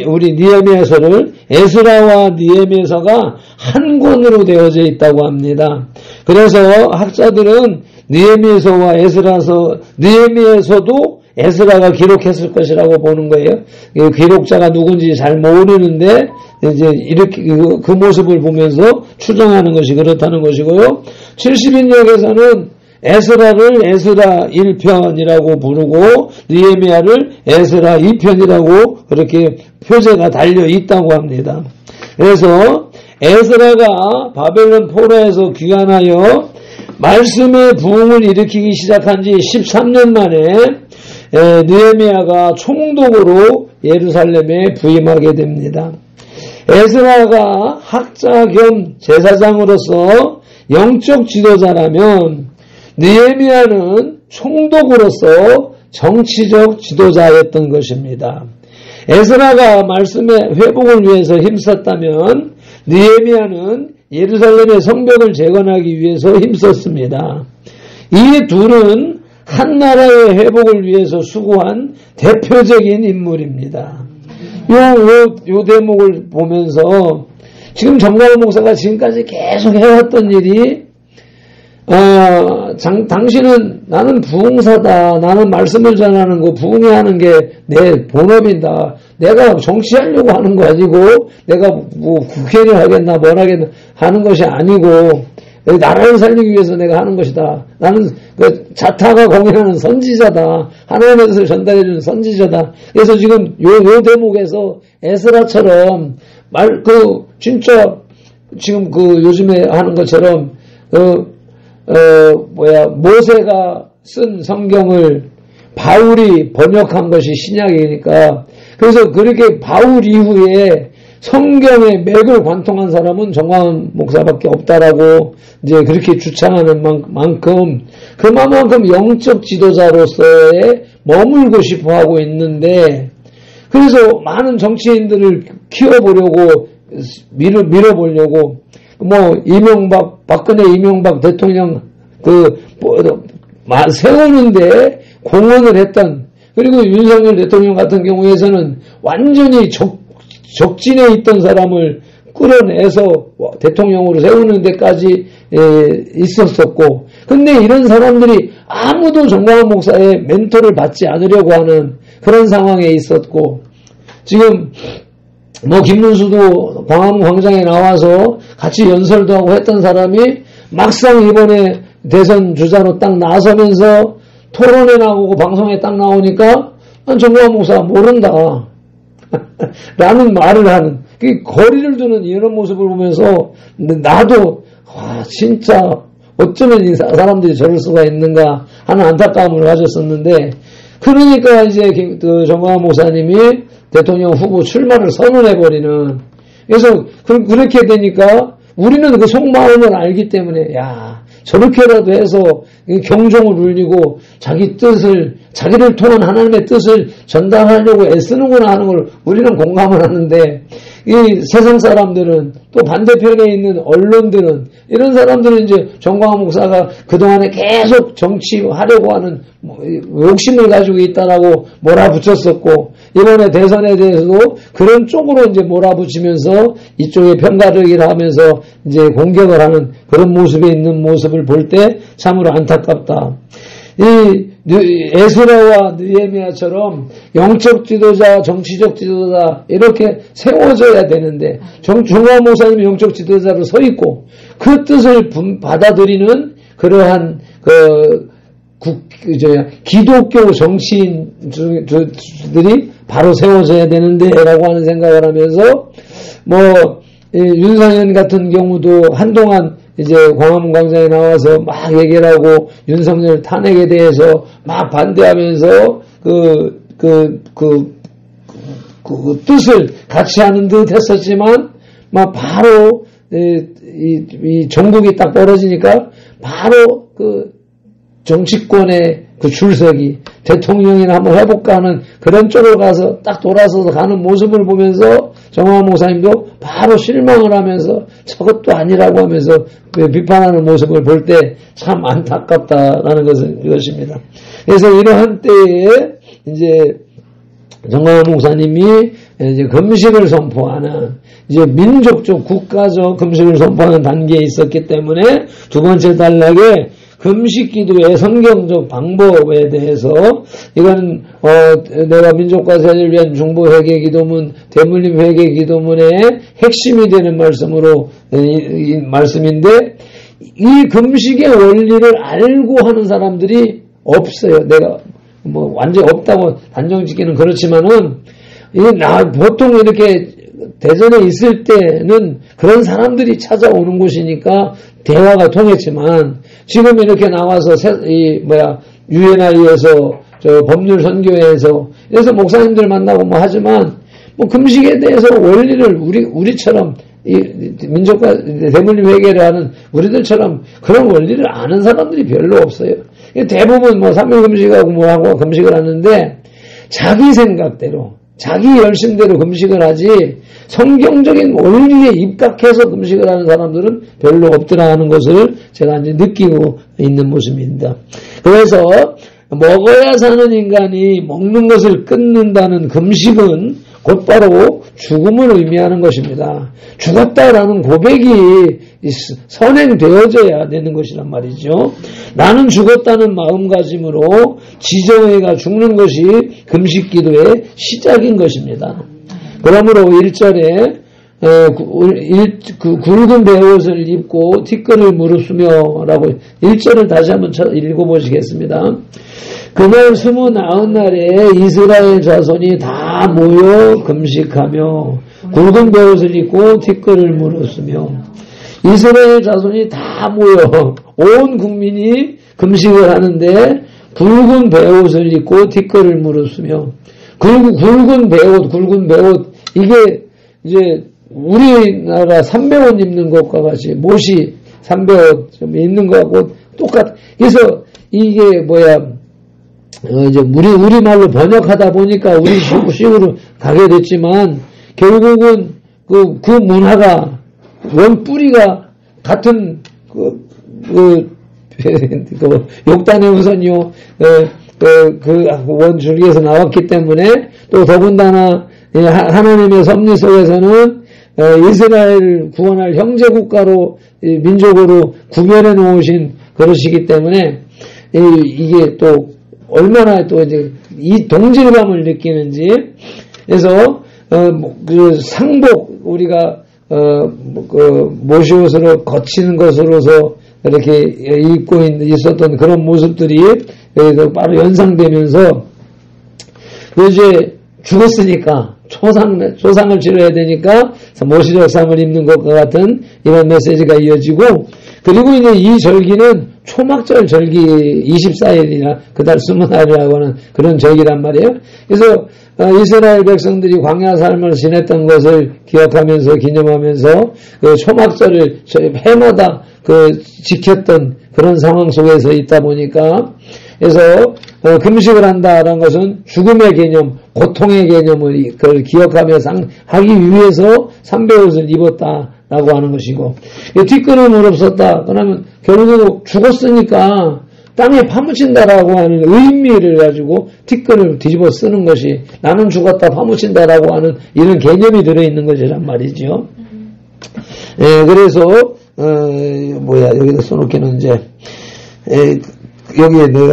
우리 느헤미야서를 에스라와 느헤미야서가 한 권으로 되어져 있다고 합니다. 그래서 학자들은 느헤미야서와 느헤미야서도 에스라가 기록했을 것이라고 보는 거예요. 기록자가 누군지 잘 모르는데 이제 이렇게 그 모습을 보면서 추정하는 것이 그렇다는 것이고요. 70인역에서는 에스라를 에스라 1편이라고 부르고 느헤미야를 에스라 2편이라고 그렇게 표제가 달려 있다고 합니다. 그래서 에스라가 바벨론 포로에서 귀환하여 말씀의 부흥을 일으키기 시작한 지 13년 만에 느헤미야가 총독으로 예루살렘에 부임하게 됩니다. 에스라가 학자 겸 제사장으로서 영적 지도자라면 느헤미야는 총독으로서 정치적 지도자였던 것입니다. 에스라가 말씀의 회복을 위해서 힘썼다면 느헤미야는 예루살렘의 성벽을 재건하기 위해서 힘썼습니다. 이 둘은 한 나라의 회복을 위해서 수고한 대표적인 인물입니다. 요 대목을 보면서 지금 정광훈 목사가 지금까지 계속 해왔던 일이 당신은 나는 부흥사다. 나는 말씀을 전하는 거 부흥해 하는 게 내 본업이다. 내가 정치하려고 하는 거 아니고 내가 뭐 국회의원 하겠나 뭘 하겠나 하는 것이 아니고 나라를 살리기 위해서 내가 하는 것이다. 나는 그 자타가 공연하는 선지자다. 하나님의 뜻을 전달해주는 선지자다. 그래서 지금 요 대목에서 에스라처럼 진짜 지금 요즘에 하는 것처럼 모세가 쓴 성경을 바울이 번역한 것이 신약이니까 그래서 그렇게 바울 이후에 성경의 맥을 관통한 사람은 정광훈 목사밖에 없다라고 이제 그렇게 주창하는 만큼 그만큼 영적 지도자로서의 머물고 싶어 하고 있는데 그래서 많은 정치인들을 키워보려고 밀어보려고 박근혜 이명박 대통령 세우는데 공헌을 했던 그리고 윤석열 대통령 같은 경우에서는 완전히 적진에 있던 사람을 끌어내서 대통령으로 세우는 데까지 있었었고 근데 이런 사람들이 아무도 정광훈 목사의 멘토를 받지 않으려고 하는 그런 상황에 있었고 지금 김문수도 광화문 광장에 나와서 같이 연설도 하고 했던 사람이 막상 이번에 대선 주자로 딱 나서면서 토론에 나오고 방송에 딱 나오니까 난 정광훈 목사 모른다 라는 말을 하는 거리를 두는 이런 모습을 보면서 나도 진짜 어쩌면 이 사람들이 저럴 수가 있는가 하는 안타까움을 가졌었는데 그러니까 이제 정광훈 목사님이 대통령 후보 출마를 선언해버리는 그래서 그렇게 되니까 우리는 그 속마음을 알기 때문에 저렇게라도 해서 경종을 울리고 자기를 통한 하나님의 뜻을 전달하려고 애쓰는구나 하는 걸 우리는 공감을 하는데 이 세상 사람들은 또 반대편에 있는 언론들은 이런 사람들은 이제 정광훈 목사가 그동안에 계속 정치하려고 하는 욕심을 가지고 있다라고 몰아붙였었고 이번에 대선에 대해서도 그런 쪽으로 이제 몰아붙이면서 이쪽에 편가르기를 하면서 이제 공격을 하는 그런 모습에 있는 모습을 볼 때 참으로 안타깝다. 이 에스라와 느헤미야처럼 영적 지도자, 정치적 지도자 이렇게 세워져야 되는데 정광훈 목사님이 영적 지도자로 서 있고 그 뜻을 받아들이는 그러한 기독교 정치인들이 바로 세워져야 되는데라고 하는 생각을 하면서 윤상현 같은 경우도 한동안 이제 광화문 광장에 나와서 막 얘기를 하고 윤석열 탄핵에 대해서 막 반대하면서 그 뜻을 같이 하는 듯 했었지만 막 바로 이 종국이 딱 벌어지니까 바로 그 정치권의 그 줄서기 대통령이나 한번 해볼까 하는 그런 쪽으로 가서 딱 돌아서서 가는 모습을 보면서 정화 목사님도 바로 실망을 하면서 저것도 아니라고 하면서 비판하는 모습을 볼 때 참 안타깝다라는 것입니다. 그래서 이러한 때에 이제 정화 목사님이 이제 금식을 선포하는 이제 민족적 국가적 금식을 선포하는 단계에 있었기 때문에 두 번째 단락에 금식 기도의 성경적 방법에 대해서 이건 내가 민족과 세대를 위한 중보 회개 기도문 대물림 회개 기도문의 핵심이 되는 말씀으로 이 말씀인데 이 금식의 원리를 알고 하는 사람들이 없어요. 내가 완전히 없다고 단정짓기는 그렇지만은 보통 이렇게 대전에 있을 때는 그런 사람들이 찾아오는 곳이니까 대화가 통했지만 지금 이렇게 나와서 UNI에서 법률 선교회에서 그래서 목사님들 만나고 하지만 금식에 대해서 원리를 우리처럼 이 민족과 대물림 회개를 하는 우리들처럼 그런 원리를 아는 사람들이 별로 없어요. 대부분 3일 금식하고 하고 금식을 하는데 자기 생각대로 자기 열심대로 금식을 하지 성경적인 원리에 입각해서 금식을 하는 사람들은 별로 없더라 하는 것을 제가 이제 느끼고 있는 모습입니다. 그래서 먹어야 사는 인간이 먹는 것을 끊는다는 금식은 곧바로 죽음을 의미하는 것입니다. 죽었다라는 고백이 선행되어져야 되는 것이란 말이죠. 나는 죽었다는 마음가짐으로 지정회가 죽는 것이 금식 기도의 시작인 것입니다. 그러므로 1절에 굵은 베옷을 입고 티끌을 무릅쓰며 라고 1절을 다시 한번 읽어보시겠습니다. 그날 29날에 이스라엘 자손이 다 모여 금식하며 굵은 베옷을 입고 티끌을 무릅쓰며 이스라엘 자손이 다 모여 온 국민이 금식을 하는데 굵은 베옷을 입고 티끌을 무릅쓰며 굵은 베옷 이게 이제 우리나라 삼배옷 입는 것과 같이 못이 삼배옷 좀 입는 것하고 똑같. 그래서 이게 이제 우리말로 번역하다 보니까 우리 식으로 가게 됐지만 결국은 그 문화가 원 뿌리가 같은 욕단의 우선이요 원 줄기에서 나왔기 때문에 또 더군다나 하나님의 섭리 속에서는 이스라엘을 구원할 형제 국가로 민족으로 구별해 놓으신 그러시기 때문에 이게 또 얼마나 또 이제 이 동질감을 느끼는지 그래서 그 상복 우리가 모시옷으로 거치는 것으로서 이렇게 입고 있었던 그런 모습들이 여기서 바로 연상되면서 이제 죽었으니까 초상을 치러야 되니까 모시적상을 입는 것과 같은 이런 메시지가 이어지고 그리고 이제 이 절기는 초막절 절기 24일이나 그달 20날이라고 하는 그런 절기란 말이에요. 그래서 이스라엘 백성들이 광야 삶을 지냈던 것을 기억하면서 기념하면서 그 초막절을 해마다 지켰던 그런 상황 속에서 있다 보니까 그래서 금식을 한다라는 것은 죽음의 개념, 고통의 개념을 그걸 기억하며 하기 위해서 삼배옷을 입었다라고 하는 것이고 뒷걸음 무릅썼다. 그러면 결국 죽었으니까 땅에 파묻힌다라고 하는 의미를 가지고 뒷걸을 뒤집어 쓰는 것이 나는 죽었다 파묻힌다라고 하는 이런 개념이 들어있는 것이란 말이죠. 그래서 여기다 써놓기는 이제 여기에 내가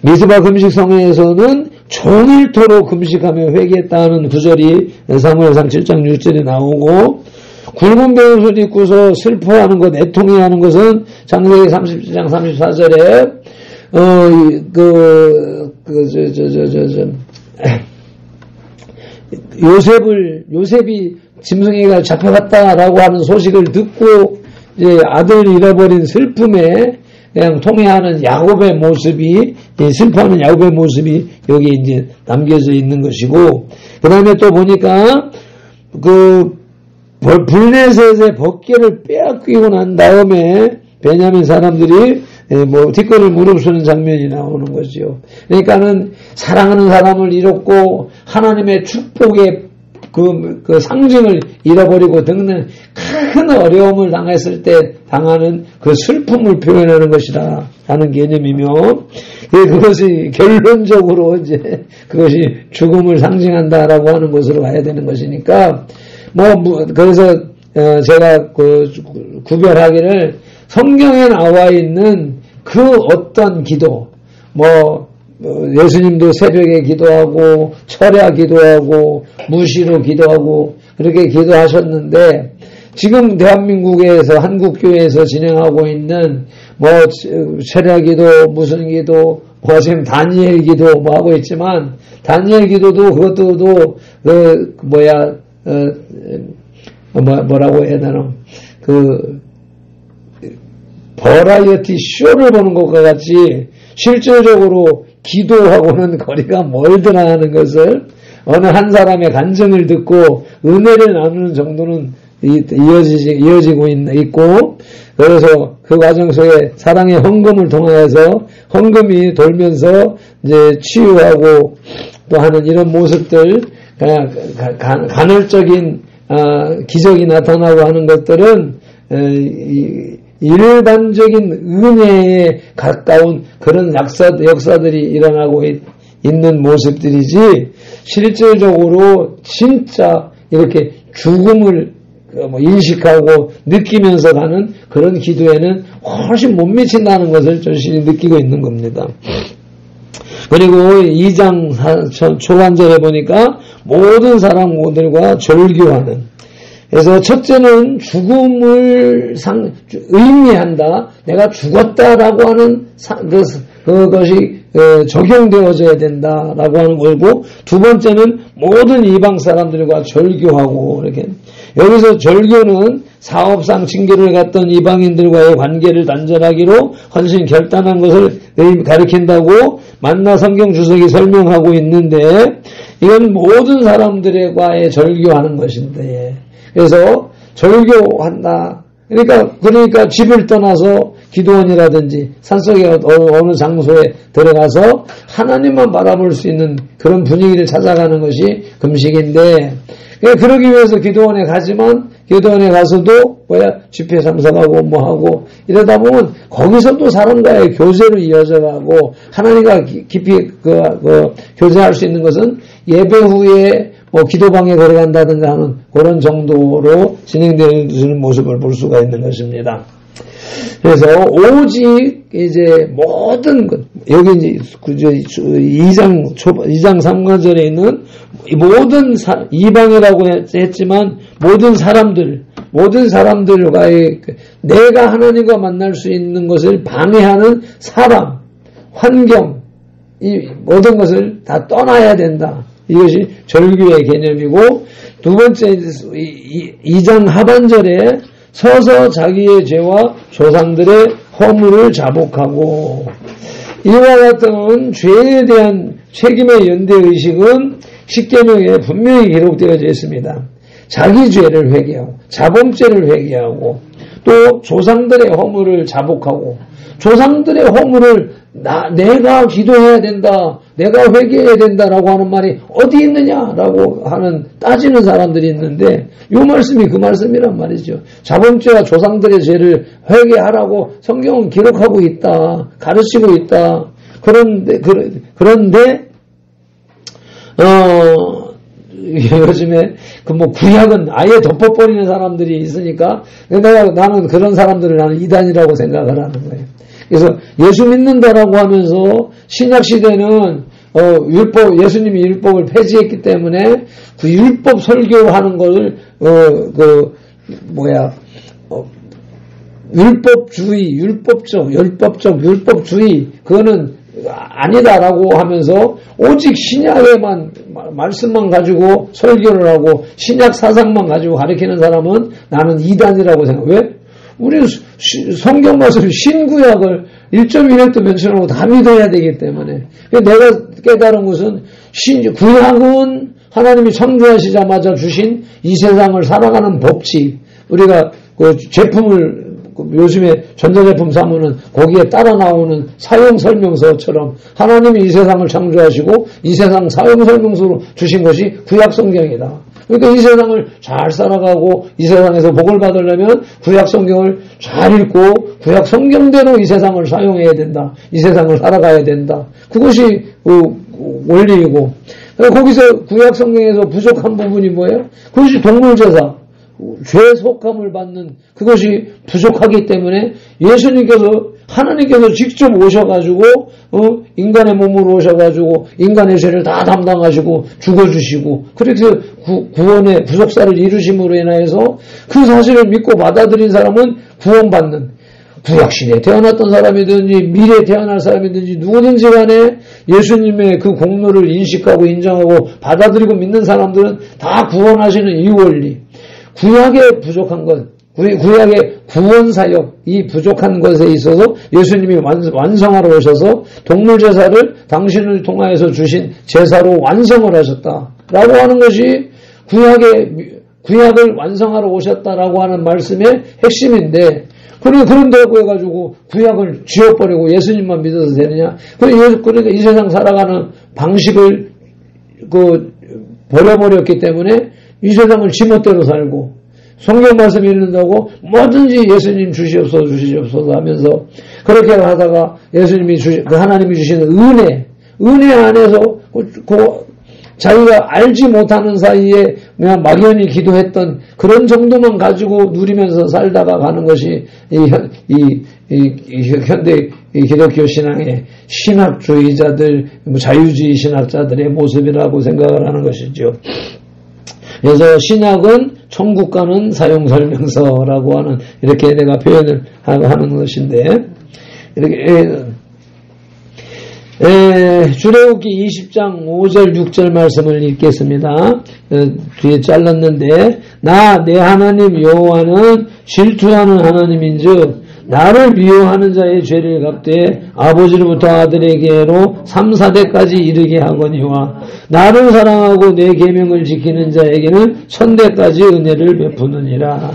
미스바 금식성회에서는 종일토록 금식하며 회개했다는 구절이 사무엘상 7장 6절에 나오고 굵은 베옷을 입고서 슬퍼하는 것, 애통해하는 것은 창세기 37장 34절에 요셉이 짐승에게 잡혀갔다라고 하는 소식을 듣고 이제 아들을 잃어버린 슬픔에 그냥 통회하는 야곱의 모습이, 슬퍼하는 야곱의 모습이 여기 이제 남겨져 있는 것이고, 그 다음에 또 보니까 블레셋의 벗개를 빼앗기고 난 다음에 베냐민 사람들이 뒷걸을 무릅쓰는 장면이 나오는 거죠. 그러니까는 사랑하는 사람을 잃었고 하나님의 축복의 그 상징을 잃어버리고 등등 큰 어려움을 당했을 때 당하는 그 슬픔을 표현하는 것이다 하는 개념이며, 그것이 결론적으로 이제 그것이 죽음을 상징한다라고 하는 것으로 가야 되는 것이니까, 그래서 제가 구별하기를 성경에 나와 있는 그 어떤 기도, 예수님도 새벽에 기도하고 철야 기도하고 무시로 기도하고 그렇게 기도하셨는데, 지금 대한민국에서 한국교회에서 진행하고 있는 철야 기도, 무슨 기도, 지금 다니엘 기도 하고 있지만, 다니엘 기도도 그것도 뭐라고 해야 되나, 버라이어티 쇼를 보는 것과 같이 실질적으로 기도하고는 거리가 멀더라 하는 것을 어느 한 사람의 간증을 듣고 은혜를 나누는 정도는 이어지고 있고, 그래서 그 과정 속에 사랑의 헌금을 통해서 헌금이 돌면서 이제 치유하고 또 하는 이런 모습들, 간헐적인 기적이 나타나고 하는 것들은 일반적인 은혜에 가까운 그런 역사들이 일어나고 있는 모습들이지, 실질적으로 진짜 이렇게 죽음을 인식하고 느끼면서 가는 그런 기도에는 훨씬 못 미친다는 것을 절실히 느끼고 있는 겁니다. 그리고 2장 초반절에 보니까 모든 사람들과 절규하는, 그래서 첫째는 죽음을 의미한다. 내가 죽었다라고 하는 그것이 적용되어져야 된다라고 하는 거고, 두 번째는 모든 이방 사람들과 절교하고, 이렇게 여기서 절교는 사업상 징계를 갖던 이방인들과의 관계를 단절하기로 헌신 결단한 것을 가리킨다고 만나 성경 주석이 설명하고 있는데, 이건 모든 사람들과의 절교하는 것인데, 그래서 절교한다. 그러니까 집을 떠나서 기도원이라든지 산속의 어느 장소에 들어가서 하나님만 바라볼 수 있는 그런 분위기를 찾아가는 것이 금식인데, 그러기 위해서 기도원에 가지만 기도원에 가서도 집회 참석하고 하고 이러다 보면 거기서도 사람과의 교제로 이어져가고, 하나님과 깊이 교제할 수 있는 것은 예배 후에 기도방에 들어간다든가 하는 그런 정도로 진행되는 모습을 볼 수가 있는 것입니다. 그래서 오직 이제 모든 것, 여기 이제 2장 3절에 있는 모든 이방이라고 했지만 모든 사람들과의 내가 하나님과 만날 수 있는 것을 방해하는 사람, 환경, 이 모든 것을 다 떠나야 된다. 이것이 절규의 개념이고, 두 번째 2장 하반절에 서서 자기의 죄와 조상들의 허물을 자복하고, 이와 같은 죄에 대한 책임의 연대의식은 십계명에 분명히 기록되어져 있습니다. 자기 죄를 회개하고 자범죄를 회개하고 또 조상들의 허물을 자복하고, 조상들의 허물을 내가 기도해야 된다, 내가 회개해야 된다라고 하는 말이 어디 있느냐라고 따지는 사람들이 있는데, 이 말씀이 그 말씀이란 말이죠. 자범죄와 조상들의 죄를 회개하라고 성경은 기록하고 있다, 가르치고 있다. 그런데 요즘에 구약은 아예 덮어버리는 사람들이 있으니까 나는 그런 사람들을 나는 이단이라고 생각을 하는 거예요. 그래서 예수 믿는다라고 하면서 신약 시대는 예수님이 율법을 폐지했기 때문에 그 율법 설교하는 것을 율법주의, 율법적, 율법주의, 그거는 아니다라고 하면서 오직 신약에만 말씀만 가지고 설교를 하고 신약 사상만 가지고 가르치는 사람은 나는 이단이라고 생각해. 왜? 우리 성경 말씀 신구약을 1.1획도 mention하고 다 믿어야 되기 때문에. 내가 깨달은 것은 구약은 하나님이 창조하시자마자 주신 이 세상을 살아가는 법칙. 우리가 그 제품을 요즘에 전자제품 사면은 거기에 따라 나오는 사용설명서처럼 하나님이 이 세상을 창조하시고 이 세상 사용설명서로 주신 것이 구약 성경이다. 그러니까 이 세상을 잘 살아가고 이 세상에서 복을 받으려면 구약 성경을 잘 읽고 구약 성경대로 이 세상을 사용해야 된다. 이 세상을 살아가야 된다. 그것이 원리이고, 거기서 구약 성경에서 부족한 부분이 뭐예요? 그것이 동물제사, 죄 속함을 받는 그것이 부족하기 때문에 하나님께서 직접 오셔가지고 인간의 몸으로 오셔가지고 인간의 죄를 다 담당하시고 죽어주시고 그렇게 구원의 부속사를 이루심으로 인하여서 그 사실을 믿고 받아들인 사람은 구원받는, 구약시대에 태어났던 사람이든지 미래에 태어날 사람이든지 누구든지 간에 예수님의 그 공로를 인식하고 인정하고 받아들이고 믿는 사람들은 다 구원하시는 이 원리, 구약의 부족한 것, 구약의 구원사역, 이 부족한 것에 있어서 예수님이 완성하러 오셔서 동물제사를 당신을 통하여서 주신 제사로 완성을 하셨다라고 하는 것이 구약을 완성하러 오셨다라고 하는 말씀의 핵심인데, 그런다고 해가지고 구약을 지워버리고 예수님만 믿어도 되느냐? 그러니까 이 세상 살아가는 방식을 버려버렸기 때문에 이 세상을 지멋대로 살고 성경 말씀 읽는다고 뭐든지 예수님 주시옵소서 하면서 그렇게 하다가 예수님이 하나님이 주시는 은혜 안에서 자기가 알지 못하는 사이에 그냥 막연히 기도했던 그런 정도만 가지고 누리면서 살다가 가는 것이 현대 기독교 신앙의 신학주의자들, 자유주의 신학자들의 모습이라고 생각을 하는 것이죠. 그래서 신약은 천국 가는 사용설명서라고 하는, 이렇게 내가 표현을 하는 것인데, 이렇게 출애굽기 20장 5절 6절 말씀을 읽겠습니다. 뒤에 잘랐는데, 내 하나님 여호와는 질투하는 하나님인즉 나를 미워하는 자의 죄를 갚되 아버지로부터 아들에게로 3, 4대까지 이르게 하거니와 나를 사랑하고 내 계명을 지키는 자에게는 1000대까지 은혜를 베푸느니라.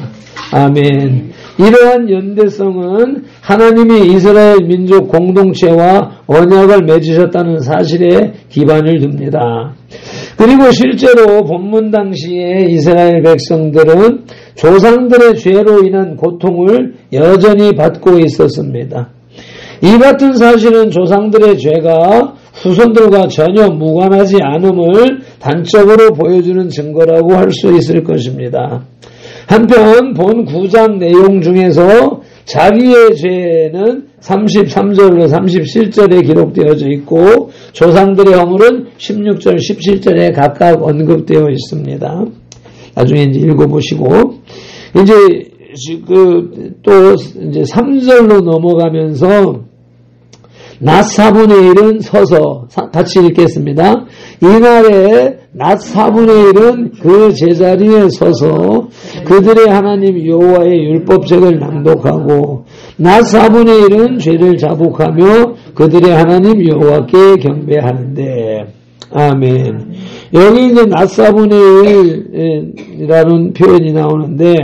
아멘. 이러한 연대성은 하나님이 이스라엘 민족 공동체와 언약을 맺으셨다는 사실에 기반을 둡니다. 그리고 실제로 본문 당시에 이스라엘 백성들은 조상들의 죄로 인한 고통을 여전히 받고 있었습니다. 이 같은 사실은 조상들의 죄가 후손들과 전혀 무관하지 않음을 단적으로 보여주는 증거라고 할 수 있을 것입니다. 한편 본 9장 내용 중에서 자기의 죄는 33절로 37절에 기록되어져 있고 조상들의 허물은 16절, 17절에 각각 언급되어 있습니다. 나중에 이제 읽어보시고, 이제 또 이제 3절로 넘어가면서 낮 4분의 1은 서서 같이 읽겠습니다. 이날에 낮 4분의 1은 그 제자리에 서서 그들의 하나님 여호와의 율법책을 낭독하고 낮 4분의 1은 죄를 자복하며 그들의 하나님 여호와께 경배하는데. 아멘. 여기 이제 낮 4분의 1이라는 표현이 나오는데,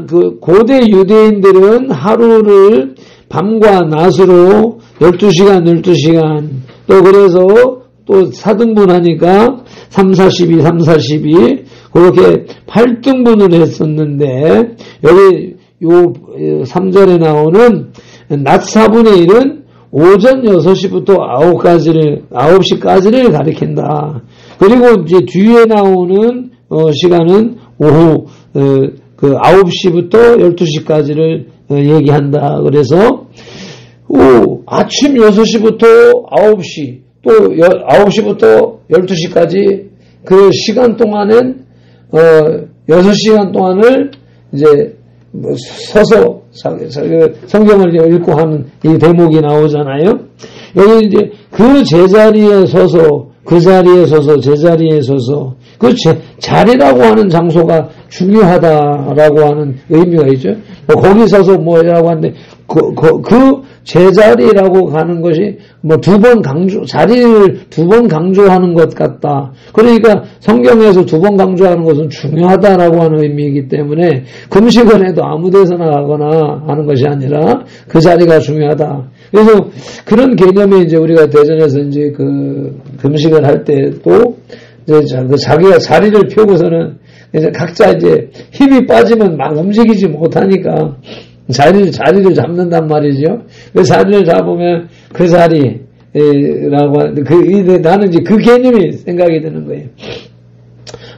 그 고대 유대인들은 하루를 밤과 낮으로 12시간, 또 그래서 또 4등분 하니까 3, 42, 그렇게 8등분을 했었는데, 여기 요 3절에 나오는 낮 4분의 1은 오전 6시부터 9시까지를 가리킨다. 그리고 이제 뒤에 나오는 시간은 오후 9시부터 12시까지를 얘기한다. 그래서 아침 6시부터 9시, 또 9시부터 12시까지 그 시간 동안은 6시간 동안을 이제 서서 성경을 읽고 하는 이 대목이 나오잖아요. 여기 이제 그 제자리에 서서, 제자리에 서서, 그 자리라고 하는 장소가 중요하다라고 하는 의미가 있죠. 거기 서서 뭐라고 하는데, 그 제자리라고 가는 것이 뭐 자리를 두 번 강조하는 것 같다. 그러니까 성경에서 두 번 강조하는 것은 중요하다라고 하는 의미이기 때문에 금식을 해도 아무 데서나 가거나 하는 것이 아니라 그 자리가 중요하다. 그래서 그런 개념이 이제 우리가 대전에서 이제 그 금식을 할 때도 이제 자기가 자리를 펴고서는 이제 각자 이제 힘이 빠지면 막 움직이지 못하니까 자리를 잡는단 말이죠. 그 자리를 잡으면 그 자리라고 하는데, 나는 이제 그 개념이 생각이 드는 거예요.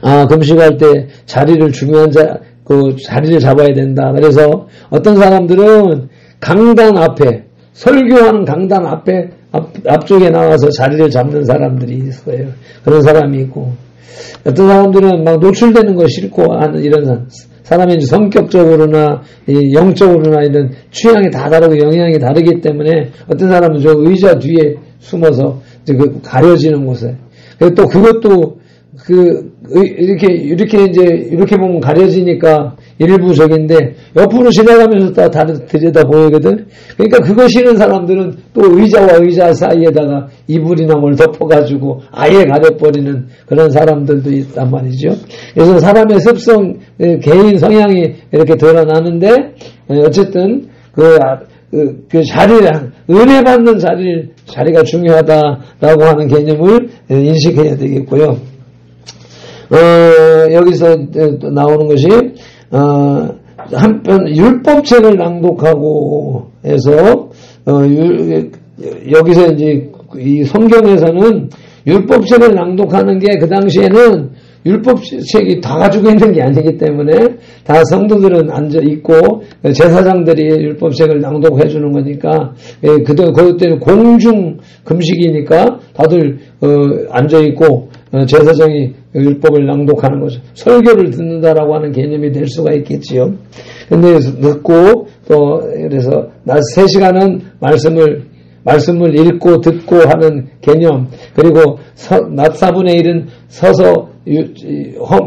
아, 금식할 때 자리를 자리를 잡아야 된다. 그래서 어떤 사람들은 강단 앞에, 설교하는 강단 앞쪽에 나와서 자리를 잡는 사람들이 있어요. 그런 사람이 있고, 어떤 사람들은 막 노출되는 거 싫고 하는 이런 사람의 성격적으로나 영적으로나 이런 취향이 다 다르고 영향이 다르기 때문에 어떤 사람은 저 의자 뒤에 숨어서 가려지는 곳에. 또 그것도 이렇게 보면 가려지니까 일부적인데 옆으로 지나가면서 또 다른 들여다 보이거든. 그러니까 그거 싫은 사람들은 또 의자와 의자 사이에다가 이불이나 뭘 덮어가지고 아예 가려버리는 그런 사람들도 있단 말이죠. 그래서 사람의 습성, 개인 성향이 이렇게 드러나는데 어쨌든 그 자리를, 은혜 받는 자리가 중요하다라고 하는 개념을 인식해야 되겠고요. 여기서 또 나오는 것이, 한편, 율법책을 낭독하고 해서, 여기서 이제, 이 성경에서는 율법책을 낭독하는 게 그 당시에는 율법책이 다 가지고 있는 게 아니기 때문에 다 성도들은 앉아 있고 제사장들이 율법책을 낭독해 주는 거니까 그때는 공중 금식이니까 다들 앉아 있고 제사장이 율법을 낭독하는 거죠. 설교를 듣는다라고 하는 개념이 될 수가 있겠지요. 근데 듣고 또 그래서 낮 3시간은 말씀을 읽고 듣고 하는 개념, 그리고 낮 4분의 1은 서서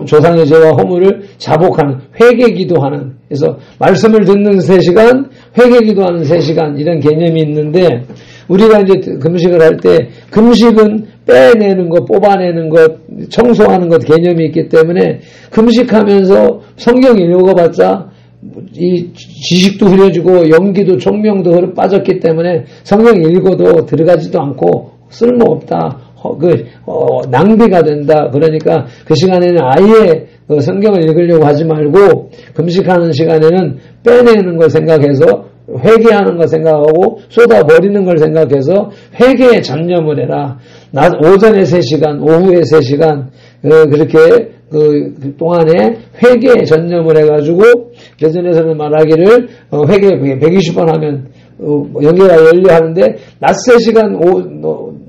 조상의 죄와 허물을 자복하는, 회개 기도하는, 그래서 말씀을 듣는 3시간, 회개 기도하는 3시간, 이런 개념이 있는데, 우리가 이제 금식을 할 때, 금식은 빼내는 것, 뽑아내는 것, 청소하는 것 개념이 있기 때문에, 금식하면서 성경 읽어봤자, 이 지식도 흐려지고 연기도 총명도 빠졌기 때문에 성경 읽어도 들어가지도 않고 쓸모없다, 낭비가 된다. 그러니까 그 시간에는 아예 성경을 읽으려고 하지 말고 금식하는 시간에는 빼내는 걸 생각해서 회개하는 걸 생각하고 쏟아버리는 걸 생각해서 회개에 전념을 해라. 오전에 3시간, 오후에 3시간 그렇게 그 동안에 회개에 전념을 해가지고 예전에서는 말하기를 회개 120번 하면 연계가 열려 하는데 낮 3시간,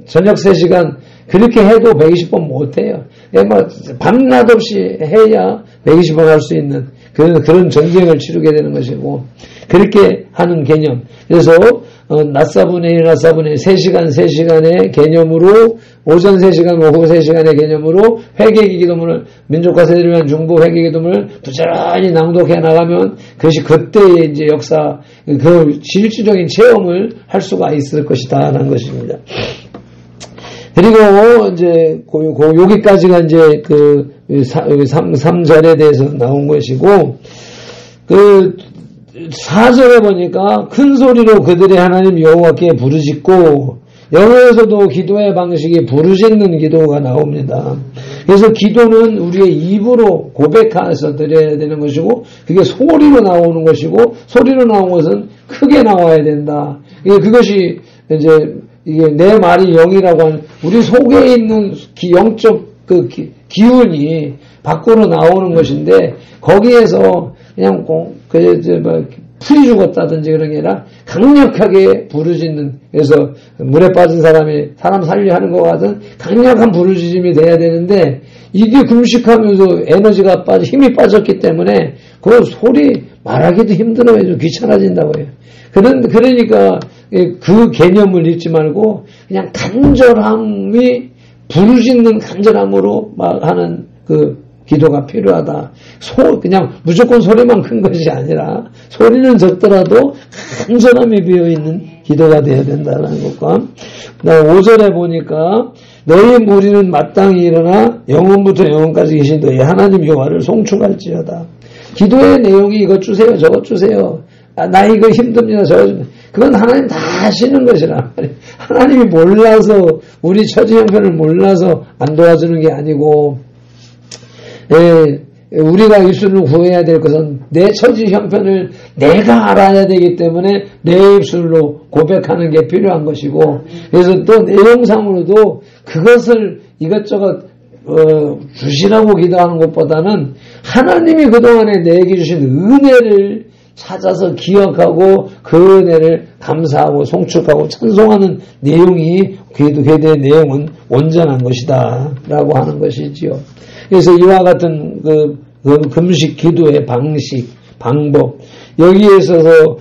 저녁 3시간 그렇게 해도 120번 못해요. 뭐 밤낮 없이 해야 120번 할 수 있는 그런 전쟁을 치르게 되는 것이고 그렇게 하는 개념. 그래서 낮 4분의 1, 낮 4분의 1, 3시간, 3시간의 개념으로 오전 3시간, 오후 3시간의 개념으로 회개기도문을 민족과 세대를 위한 중보 회개기도문을 부지런히 낭독해 나가면 그것이 그때의 이제 역사, 그 실질적인 체험을 할 수가 있을 것이다라는 것입니다. 그리고 이제 여기까지가 이제 그 3절에 대해서 나온 것이고 4절에 보니까 큰 소리로 그들의 하나님 여호와께 부르짖고 영어에서도 기도의 방식이 부르짖는 기도가 나옵니다. 그래서 기도는 우리의 입으로 고백해서 드려야 되는 것이고 그게 소리로 나오는 것이고 소리로 나온 것은 크게 나와야 된다. 그것이 이제 이게 내 말이 영이라고 하는 우리 속에 있는 영적 기운이 밖으로 나오는 것인데 거기에서 그냥 풀이 죽었다든지 그런 게 아니라 강력하게 부르짖는, 그래서 물에 빠진 사람이 사람 살려 하는 것 같은 강력한 부르짖음이 돼야 되는데 이게 금식하면서 에너지가 힘이 빠졌기 때문에 그 소리 말하기도 힘들어요. 귀찮아진다고 해요. 그러니까 그 개념을 잊지 말고 그냥 간절함이 부르짖는 간절함으로 막 하는 그 기도가 필요하다. 그냥 무조건 소리만 큰 것이 아니라 소리는 적더라도 간절함이 비어있는 기도가 되어야 된다는 것과 그다음 5절에 보니까 너희 무리는 마땅히 일어나 영원부터 영원까지 계신 너희 하나님 여호와를 송축할지어다. 기도의 내용이 이것 주세요 저것 주세요. 나 이거 힘듭니다 저거 좀. 그건 하나님 다 하시는 것이라. 하나님이 몰라서 우리 처지 형편을 몰라서 안 도와주는 게 아니고 우리가 입술로 구해야 될 것은 내 처지 형편을 내가 알아야 되기 때문에 내 입술로 고백하는 게 필요한 것이고 그래서 또 내용상으로도 그것을 이것저것 주시라고 기도하는 것보다는 하나님이 그동안에 내게 주신 은혜를 찾아서 기억하고 그 은혜를 감사하고 송축하고 찬송하는 내용이 기도의 내용은 온전한 것이다 라고 하는 것이지요. 그래서 이와 같은 그 금식 기도의 방식, 방법 여기에 있어서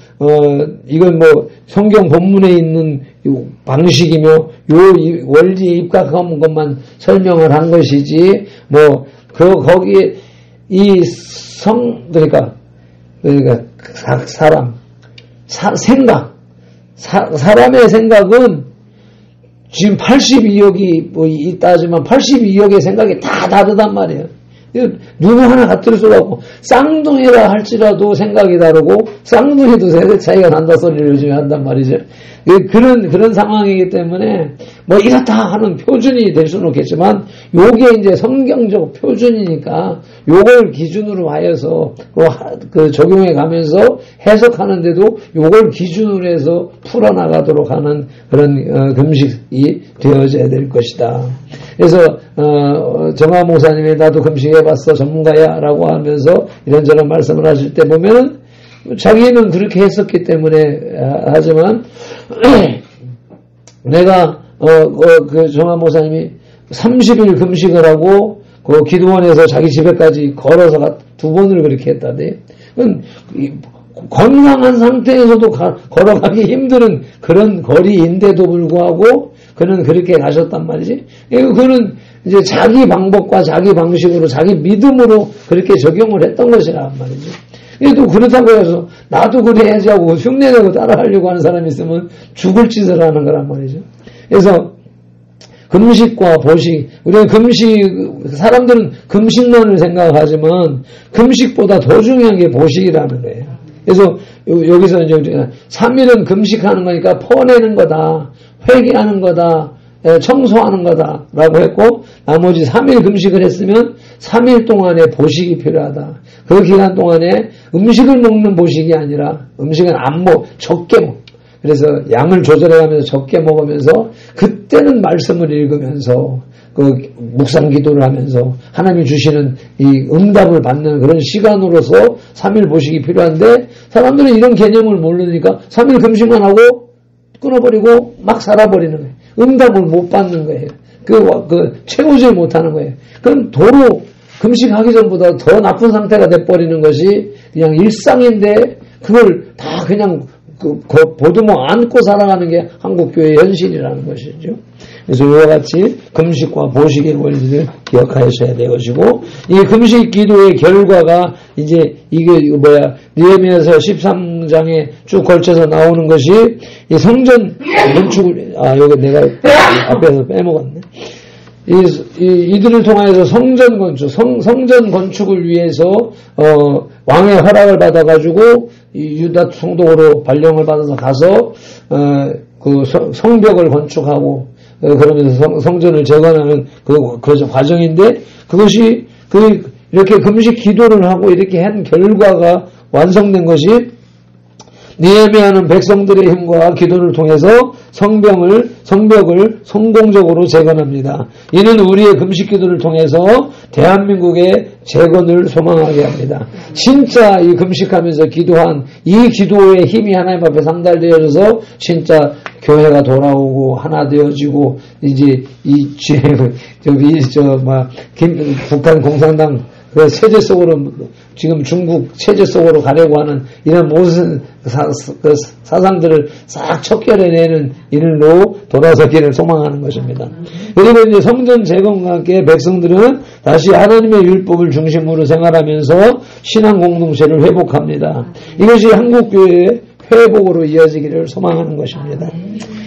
이건 뭐 성경 본문에 있는 방식이며 요 원리에 입각한 것만 설명을 한 것이지 뭐 거기에 이 그러니까 생각 사람의 생각은 지금 82억이 뭐 있다지만 82억의 생각이 다 다르단 말이에요. 누구 하나 같을 수가 없고 쌍둥이라 할지라도 생각이 다르고 쌍둥이도 세대 차이가 난다 소리를 요즘에 한단 말이죠. 그런 상황이기 때문에 뭐 이렇다 하는 표준이 될 수는 없겠지만 요게 이제 성경적 표준이니까 요걸 기준으로 하여서 그 적용해 가면서 해석하는데도 요걸 기준으로 해서 풀어나가도록 하는 그런 금식이 되어져야 될 것이다. 그래서 정화 목사님이 나도 금식해봤어 전문가야 라고 하면서 이런저런 말씀을 하실 때 보면은 자기는 그렇게 했었기 때문에 하지만 내가 그 정화 목사님이 30일 금식을 하고 그 기도원에서 자기 집에까지 걸어서 2번을 그렇게 했다네. 건강한 상태에서도 걸어가기 힘든 그런 거리인데도 불구하고 그는 그렇게 가셨단 말이지. 그는 이제 자기 방법과 자기 방식으로 자기 믿음으로 그렇게 적용을 했던 것이란 말이지. 또 그렇다고 해서 나도 그래야지 하고 흉내내고 따라하려고 하는 사람이 있으면 죽을 짓을 하는 거란 말이죠. 그래서 금식과 보식, 우리는 사람들은 금식론을 생각하지만 금식보다 더 중요한 게 보식이라는 거예요. 그래서 여기서 이제 3일은 금식하는 거니까 퍼내는 거다, 회개하는 거다, 청소하는 거다라고 했고 나머지 3일 금식을 했으면 3일 동안의 보식이 필요하다. 그 기간 동안에 음식을 먹는 보식이 아니라 음식은 적게 먹. 그래서 양을 조절해가면서 적게 먹으면서 그때는 말씀을 읽으면서 그 묵상 기도를 하면서 하나님이 주시는 이 응답을 받는 그런 시간으로서 3일 보식이 필요한데 사람들은 이런 개념을 모르니까 3일 금식만 하고 끊어버리고 막 살아버리는 거예요. 응답을 못 받는 거예요. 채우질 못하는 거예요. 그럼 도로 금식하기 전보다 더 나쁜 상태가 돼버리는 것이 그냥 일상인데 그걸 다 그냥 보듬어 안고 살아가는 게 한국교회의 현실이라는 것이죠. 그래서 이와 같이 금식과 보식의 원리를 기억하셔야 될 것이고 이 금식 기도의 결과가 이제 느헤미야서 13장에 쭉 걸쳐서 나오는 것이 이 성전 건축을 여기 내가 앞에서 빼먹었네. 이들을 통하여서 성전 건축을 위해서 왕의 허락을 받아가지고 유다 총독으로 발령을 받아서 가서 그 성벽을 건축하고 그러면서 성전을 재건하는 그 과정인데 그것이 이렇게 금식 기도를 하고 이렇게 한 결과가 완성된 것이 느헤미야는 백성들의 힘과 기도를 통해서 성벽을 성공적으로 재건합니다. 이는 우리의 금식 기도를 통해서 대한민국의 재건을 소망하게 합니다. 진짜 이 금식하면서 기도한 이 기도의 힘이 하나님 앞에 상달되어져서 진짜 교회가 돌아오고 하나 되어지고 이제 북한 공산당 그 체제 속으로, 지금 중국 체제 속으로 가려고 하는 이런 모든 사상들을 싹 척결해내는 일로 돌아서기를 소망하는 것입니다. 그리고 이제 성전 재건과 함께 백성들은 다시 하나님의 율법을 중심으로 생활하면서 신앙 공동체를 회복합니다. 이것이 한국교회의 회복으로 이어지기를 소망하는 것입니다.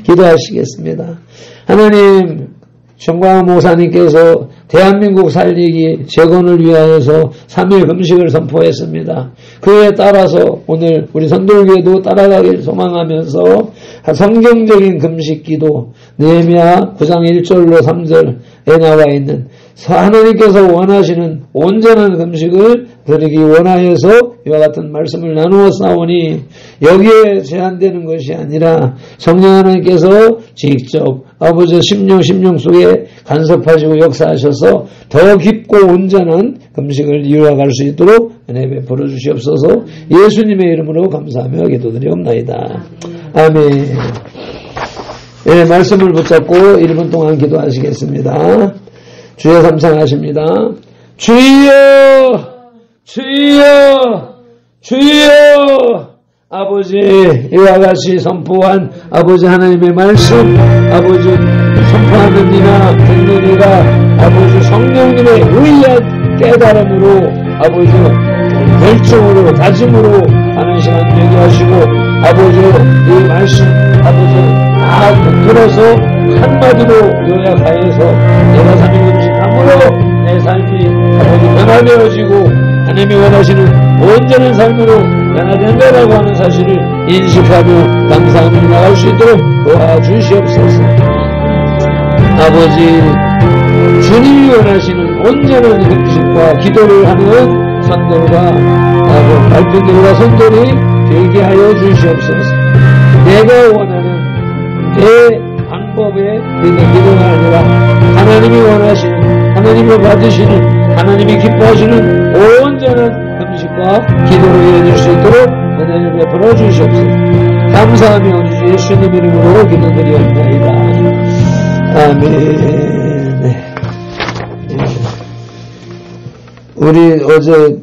기도하시겠습니다. 하나님, 정광훈 목사님께서 대한민국 살리기 재건을 위하여서 3일 금식을 선포했습니다. 그에 따라서 오늘 우리 선돌교회도 따라가길 소망하면서 성경적인 금식 기도 느헤미야 9장 1절로 3절에 나와 있는 하나님께서 원하시는 온전한 금식을 드리기 원하여서 이와 같은 말씀을 나누어 싸우니 여기에 제한되는 것이 아니라 성령 하나님께서 직접 아버지 심령 속에 간섭하시고 역사하셔서 더 깊고 온전한 금식을 이루어갈 수 있도록 은혜 베풀어 주시옵소서. 예수님의 이름으로 감사하며 기도드리옵나이다. 아멘. 네, 말씀을 붙잡고 1분 동안 기도하시겠습니다. 주여 삼창하십니다. 주여, 주여, 주여. 아버지, 이와 같이 선포한 아버지 하나님의 말씀, 아버지 선포하는 이나 듣느니라 아버지 성령님의 의한 깨달음으로 아버지 결정으로 다짐으로 하는 시간 되게 하시고 아버지 이 말씀 아버지 다 들어서 한마디로 요약하여서 내가 사는 것이 감으로 내 삶이 아버지 변화되어지고 하나님이 원하시는 온전한 삶으로 변화된다라고 하는 사실을 인식하며 감사하며 나갈 수 있도록 도와주시옵소서. 아버지 주님이 원하시는 온전한 금식과 기도를 하는 선돌과 발표들과 선돌이 되게 하여 주시옵소서. 내가 원하는 내 방법의 기도가 아니라 하나님이 원하시는 하나님을 받으시는 하나님이 기뻐하시는 온전한 금식과 기도로 이어질 수 있도록 은혜를 베풀어 주시옵소서. 감사하며 우리 예수님 이름으로 기도드리옵나이다. 아멘. 네. 우리 어제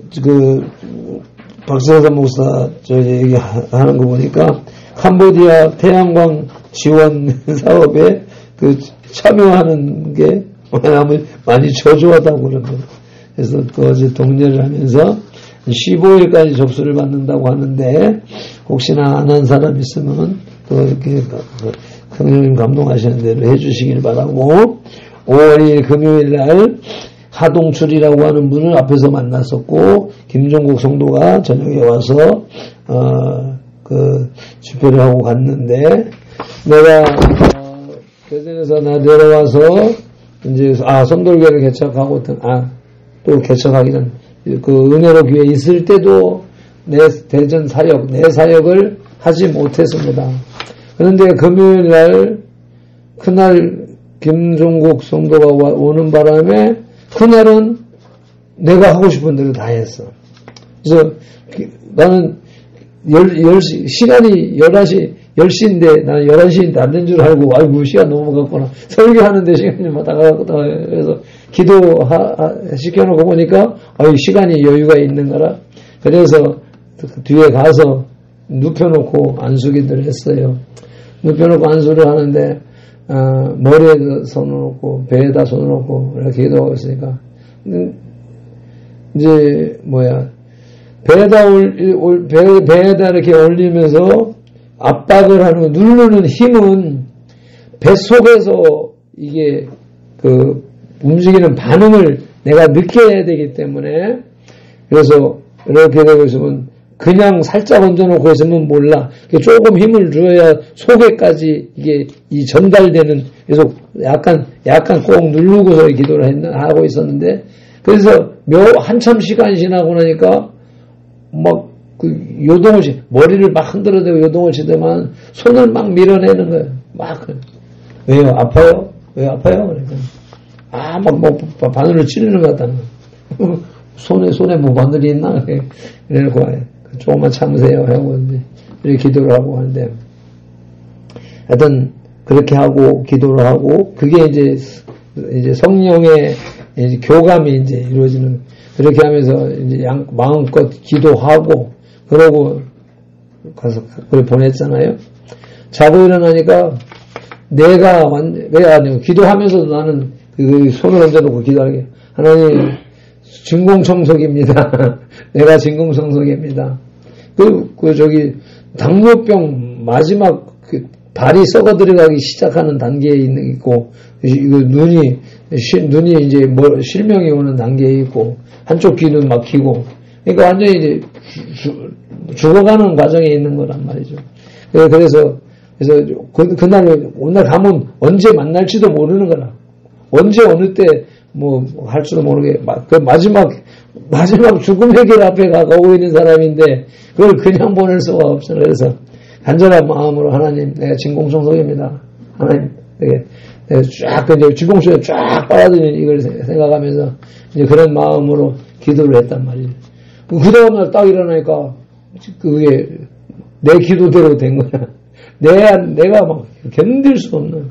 박세선 목사 얘기하는 거 보니까 캄보디아 태양광 지원 사업에 참여하는 게 많이 저조하다고 그러면 그래서 어제 동료를 하면서 15일까지 접수를 받는다고 하는데 혹시나 안 한 사람 있으면 또 이렇게 성령님 감동하시는 대로 해주시길 바라고 5월 2일 금요일 날 하동출이라고 하는 분을 앞에서 만났었고 김종국 성도가 저녁에 와서 집회를 하고 갔는데 내가 대전에서 내려와서 이제 선돌교회를 개척하고 또 개척하기 전 은혜로 교회에 있을 때도 내 대전 사역 내 사역을 하지 못했습니다. 그런데 금요일 날 그날 김종국 성도가 오는 바람에 그날은 내가 하고 싶은 대로 다 했어. 그래서 나는 시간이 10시인데 나는 11시인데 안 된 줄 알고 아이고 시간 넘어갔구나. 설교하는데 시간이 막 다가갔다. 그래서 기도 시켜놓고 보니까 시간이 여유가 있는 거라. 그래서 뒤에 가서 눕혀놓고 안수기도를 했어요. 눕혀놓고 안수를 하는데 머리에 손을 놓고 배에다 손을 놓고 이렇게 기도하고 있으니까 이제 배에다 이렇게 올리면서 압박을 하는 누르는 힘은 뱃속에서 이게 움직이는 반응을 내가 느껴야 되기 때문에 그래서 이렇게 되고 있으면 그냥 살짝 얹어놓고 있으면 몰라. 조금 힘을 줘야 속에까지 이게 전달되는 그래서 약간 꼭 누르고서 기도를 하고 있었는데 그래서 한참 시간이 지나고 나니까 막 요동을 머리를 막 흔들어대고 요동을 치더만 손을 막 밀어내는 거예요. 왜요? 아파요? 왜 아파요? 그러니까 막 바늘을 찌르는 것 같다는 거예요. 손에 뭐 바늘이 있나? 이래놓고 조금만 참으세요 하고 이렇게 기도를 하고 하는데 하여튼 그렇게 하고 기도를 하고 그게 이제 성령의 이제 교감이 이제 이루어지는, 그렇게 하면서 이제 마음껏 기도하고, 그러고 가서 그걸 보냈잖아요. 자고 일어나니까 내가 왜 아니고 기도하면서도 나는 그 손을 얹어놓고 기도하는 게, 하나님, 진공청소기입니다. 내가 진공청소기입니다. 당뇨병 마지막 발이 썩어 들어가기 시작하는 단계에 있고, 이거 눈이 이제 실명이 오는 단계에 있고, 한쪽 귀는 막히고, 그러니까 완전히 이제 죽어가는 과정에 있는 거란 말이죠. 그래서 오늘 가면 언제 만날지도 모르는 거라. 언제 어느 때 할 줄도 모르게, 마지막 죽음의 길 앞에 가고 있는 사람인데, 그걸 그냥 보낼 수가 없어. 그래서 간절한 마음으로, 하나님, 내가 진공청소기입니다. 하나님, 내가 쫙, 이제 진공청소기에 쫙 빨아들이는 이걸 생각하면서, 이제 그런 마음으로 기도를 했단 말이에요. 그 다음날 딱 일어나니까, 그게 내 기도대로 된 거야. 내가 막 견딜 수 없는,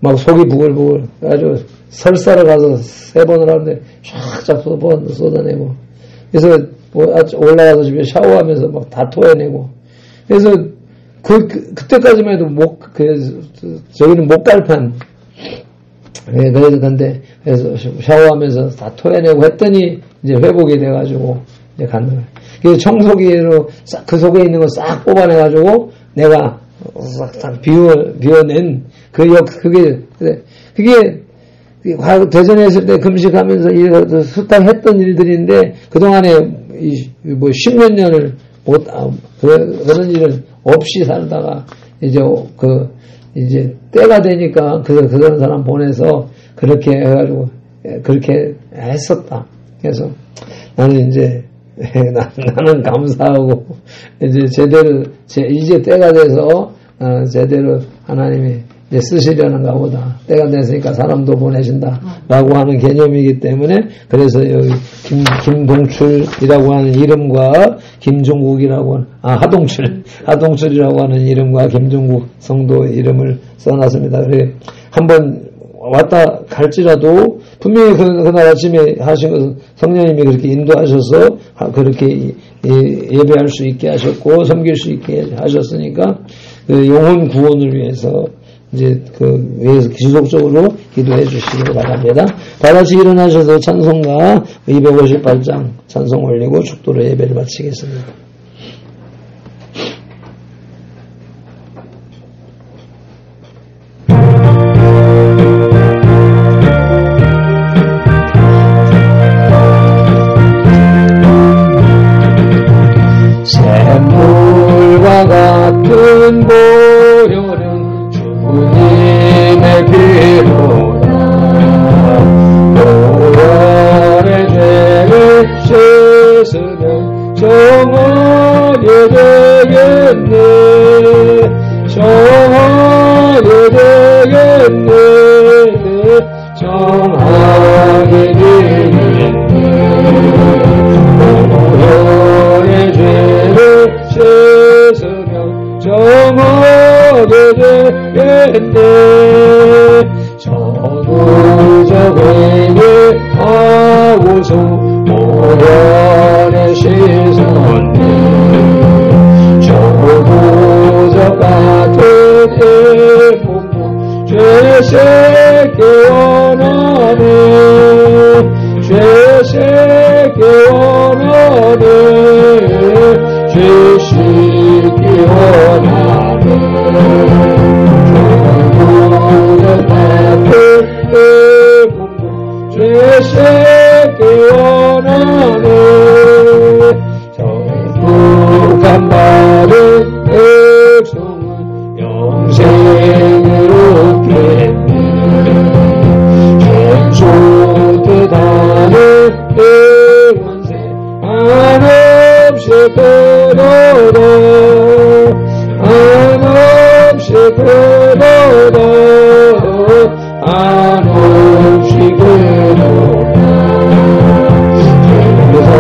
막 속이 부글부글, 아주 설사를 가서 3번을 하는데, 쫙 쏟아내고, 그래서 올라가서 집에 샤워하면서 막 다 토해내고, 그래서 그때까지만 해도 저기는 목갈판, 그래서 샤워하면서 다 토해내고 했더니 이제 회복이 돼가지고 이제 가는 거예요. 그래서 청소기로 그 속에 있는 거 싹 뽑아내가지고 내가 싹 비워낸 그게 과거 대전에 있을 때 금식하면서 수탁했던 일들인데, 그동안에 10몇 년을 그런 일을 없이 살다가 이제 때가 되니까 그런 사람 보내서 그렇게 해가지고 그렇게 했었다. 그래서 나는 이제 나는 감사하고 이제 제대로 이제 때가 돼서 제대로 하나님이 이제 쓰시려는가 보다. 때가 됐으니까 사람도 보내신다라고 하는 개념이기 때문에, 그래서 여기 김동출이라고 하는 이름과 김종국이라고 하는, 하동출이라고 하는 이름과 김종국 성도 이름을 써놨습니다. 그래 한번 왔다 갈지라도 분명히 그날 아침에 하신 것은 성령님이 그렇게 인도하셔서 그렇게 예배할 수 있게 하셨고 섬길 수 있게 하셨으니까 그 영혼 구원을 위해서 이제 위해서 지속적으로 기도해 주시기를 바랍니다. 다 같이 일어나셔서 찬송가 258장 찬송 올리고 축도로 예배를 마치겠습니다. 샘물과 같은 보혈은 주님의 피로다. 보혈의 죄를 씻으면 정하게 되겠네. 정하게 되겠네. 정하게 되겠네. 보혈의 죄를 씻으면 정하게 되겠네. 저도적 회개하고서 보혈에 씻었네. 저도적 같은 몸도 죄새끼 원하네. 죄새끼 원하네. 죄새끼 원하네. 죄새끼 원하네. 정복한 바른 백성은 영생을 얻겠네. 천소뜻하는 대원세 한없이 그러다. 한없이 그러다. 한없이 그러다. 죄에서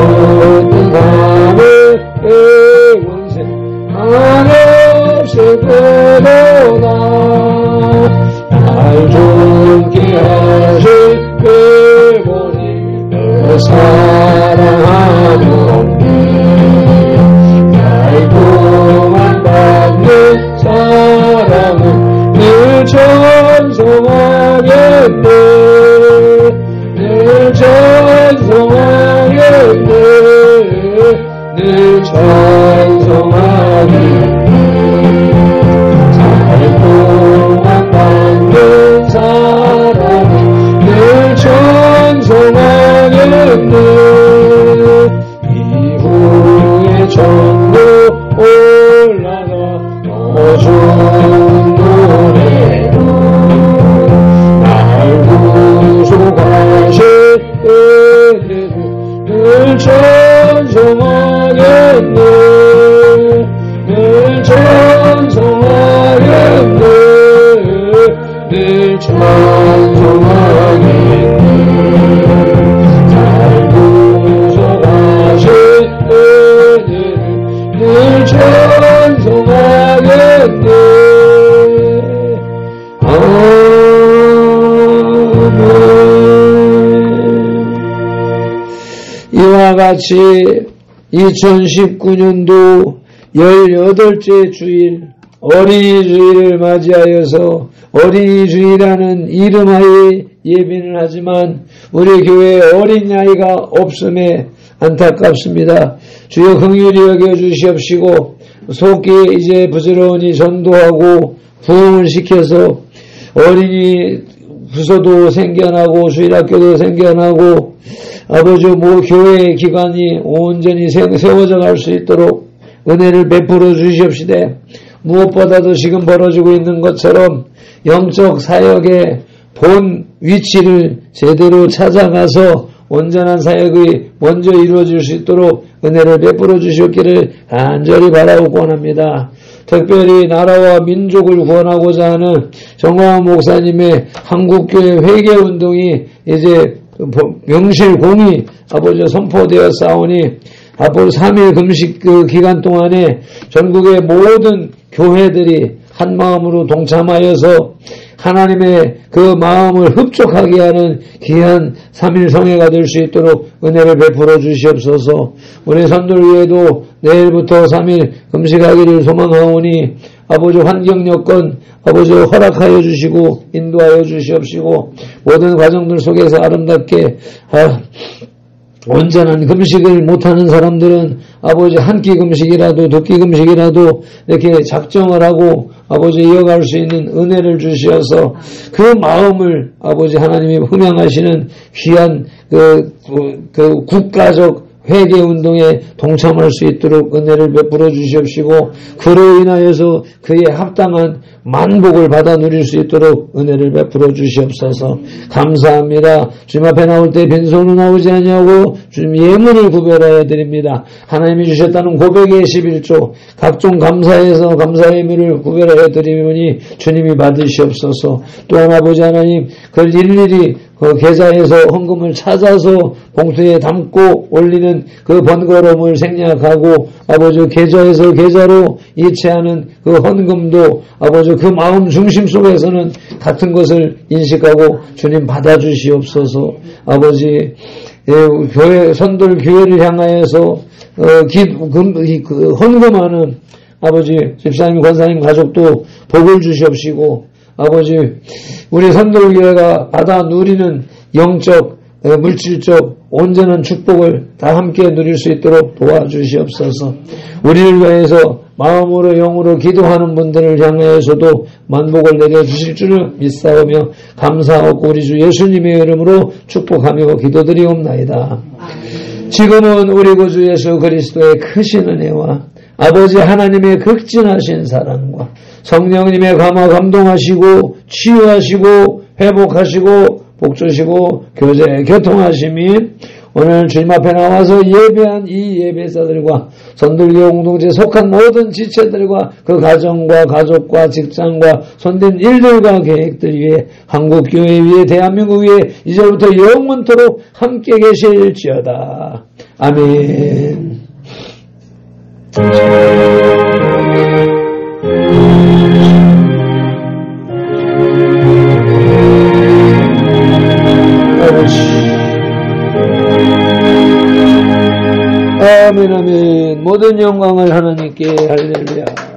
뜬다는 대원세 한없이 그러다. 날 좋게 하실 회복이 이와 같이 2019년도 18째 주일 어린이 주일을 맞이하여서 어린이 주일이라는 이름하에 예배를 하지만 우리 교회에 어린 아이가 없음에 안타깝습니다. 주여 긍휼히 여겨 주시옵시고 속히 이제 부지런히 전도하고 부흥을 시켜서 어린이 부서도 생겨나고 주일학교도 생겨나고 아버지 교회 기관이 온전히 세워져 갈 수 있도록 은혜를 베풀어 주시옵시되 무엇보다도 지금 벌어지고 있는 것처럼 영적 사역의 본 위치를 제대로 찾아가서 온전한 사역이 먼저 이루어질 수 있도록 은혜를 베풀어 주셨기를 간절히 바라고 원합니다. 특별히 나라와 민족을 구원하고자 하는 정광훈 목사님의 한국교회 회개운동이 이제 명실공히 아버지 선포되어 싸우니 앞으로 3일 금식 기간 동안에 전국의 모든 교회들이 한 마음으로 동참하여서 하나님의 그 마음을 흡족하게 하는 귀한 3일 성회가 될 수 있도록 은혜를 베풀어 주시옵소서. 우리 선돌교회도 내일부터 3일 금식하기를 소망하오니 아버지 환경 여건 아버지 허락하여 주시고 인도하여 주시옵시고 모든 과정들 속에서 아름답게 온전한 금식을 못하는 사람들은 아버지 한 끼 금식이라도 두 끼 금식이라도 이렇게 작정을 하고 아버지 이어갈 수 있는 은혜를 주시어서 그 마음을 아버지 하나님이 흠양하시는 귀한 그 국가적 회개운동에 동참할 수 있도록 은혜를 베풀어 주시옵시고 그로 인하여서 그에 합당한 만복을 받아 누릴 수 있도록 은혜를 베풀어 주시옵소서. 감사합니다. 주님 앞에 나올 때 빈손으로 나오지 아니하고 주님 예물을 구별하여 드립니다. 하나님이 주셨다는 고백의 11조 각종 감사에서 감사 예물을 구별하여 드리오니 주님이 받으시옵소서. 또한 아버지 하나님 그걸 일일이 그 계좌에서 헌금을 찾아서 봉투에 담고 올리는 그 번거로움을 생략하고 아버지 계좌에서 계좌로 이체하는 그 헌금도 아버지 그 마음 중심 속에서는 같은 것을 인식하고 주님 받아주시옵소서. 아버지 교회 선돌 교회를 향하여서 헌금하는 아버지 집사님 권사님 가족도 복을 주시옵시고 아버지 우리 선돌교회가 받아 누리는 영적 물질적 온전한 축복을 다 함께 누릴 수 있도록 도와주시옵소서. 우리를 위해서 마음으로 영으로 기도하는 분들을 향하여서도 만복을 내려주실 줄을 믿사오며 감사하고 우리 주 예수님의 이름으로 축복하며 기도드리옵나이다. 지금은 우리 구주 예수 그리스도의 크신 은혜와 아버지 하나님의 극진하신 사랑과 성령님의 감화 감동하시고 치유하시고 회복하시고 복주시고 교제 교통하심이 오늘 주님 앞에 나와서 예배한 이 예배자들과 선돌교 공동체에 속한 모든 지체들과 그 가정과 가족과 직장과 손댄 일들과 계획들 위에 한국교회 위에 대한민국 위에 이제부터 영원토록 함께 계실지어다. 아멘. 아멘 아멘. 모든 영광을 하나님께 할렐루야.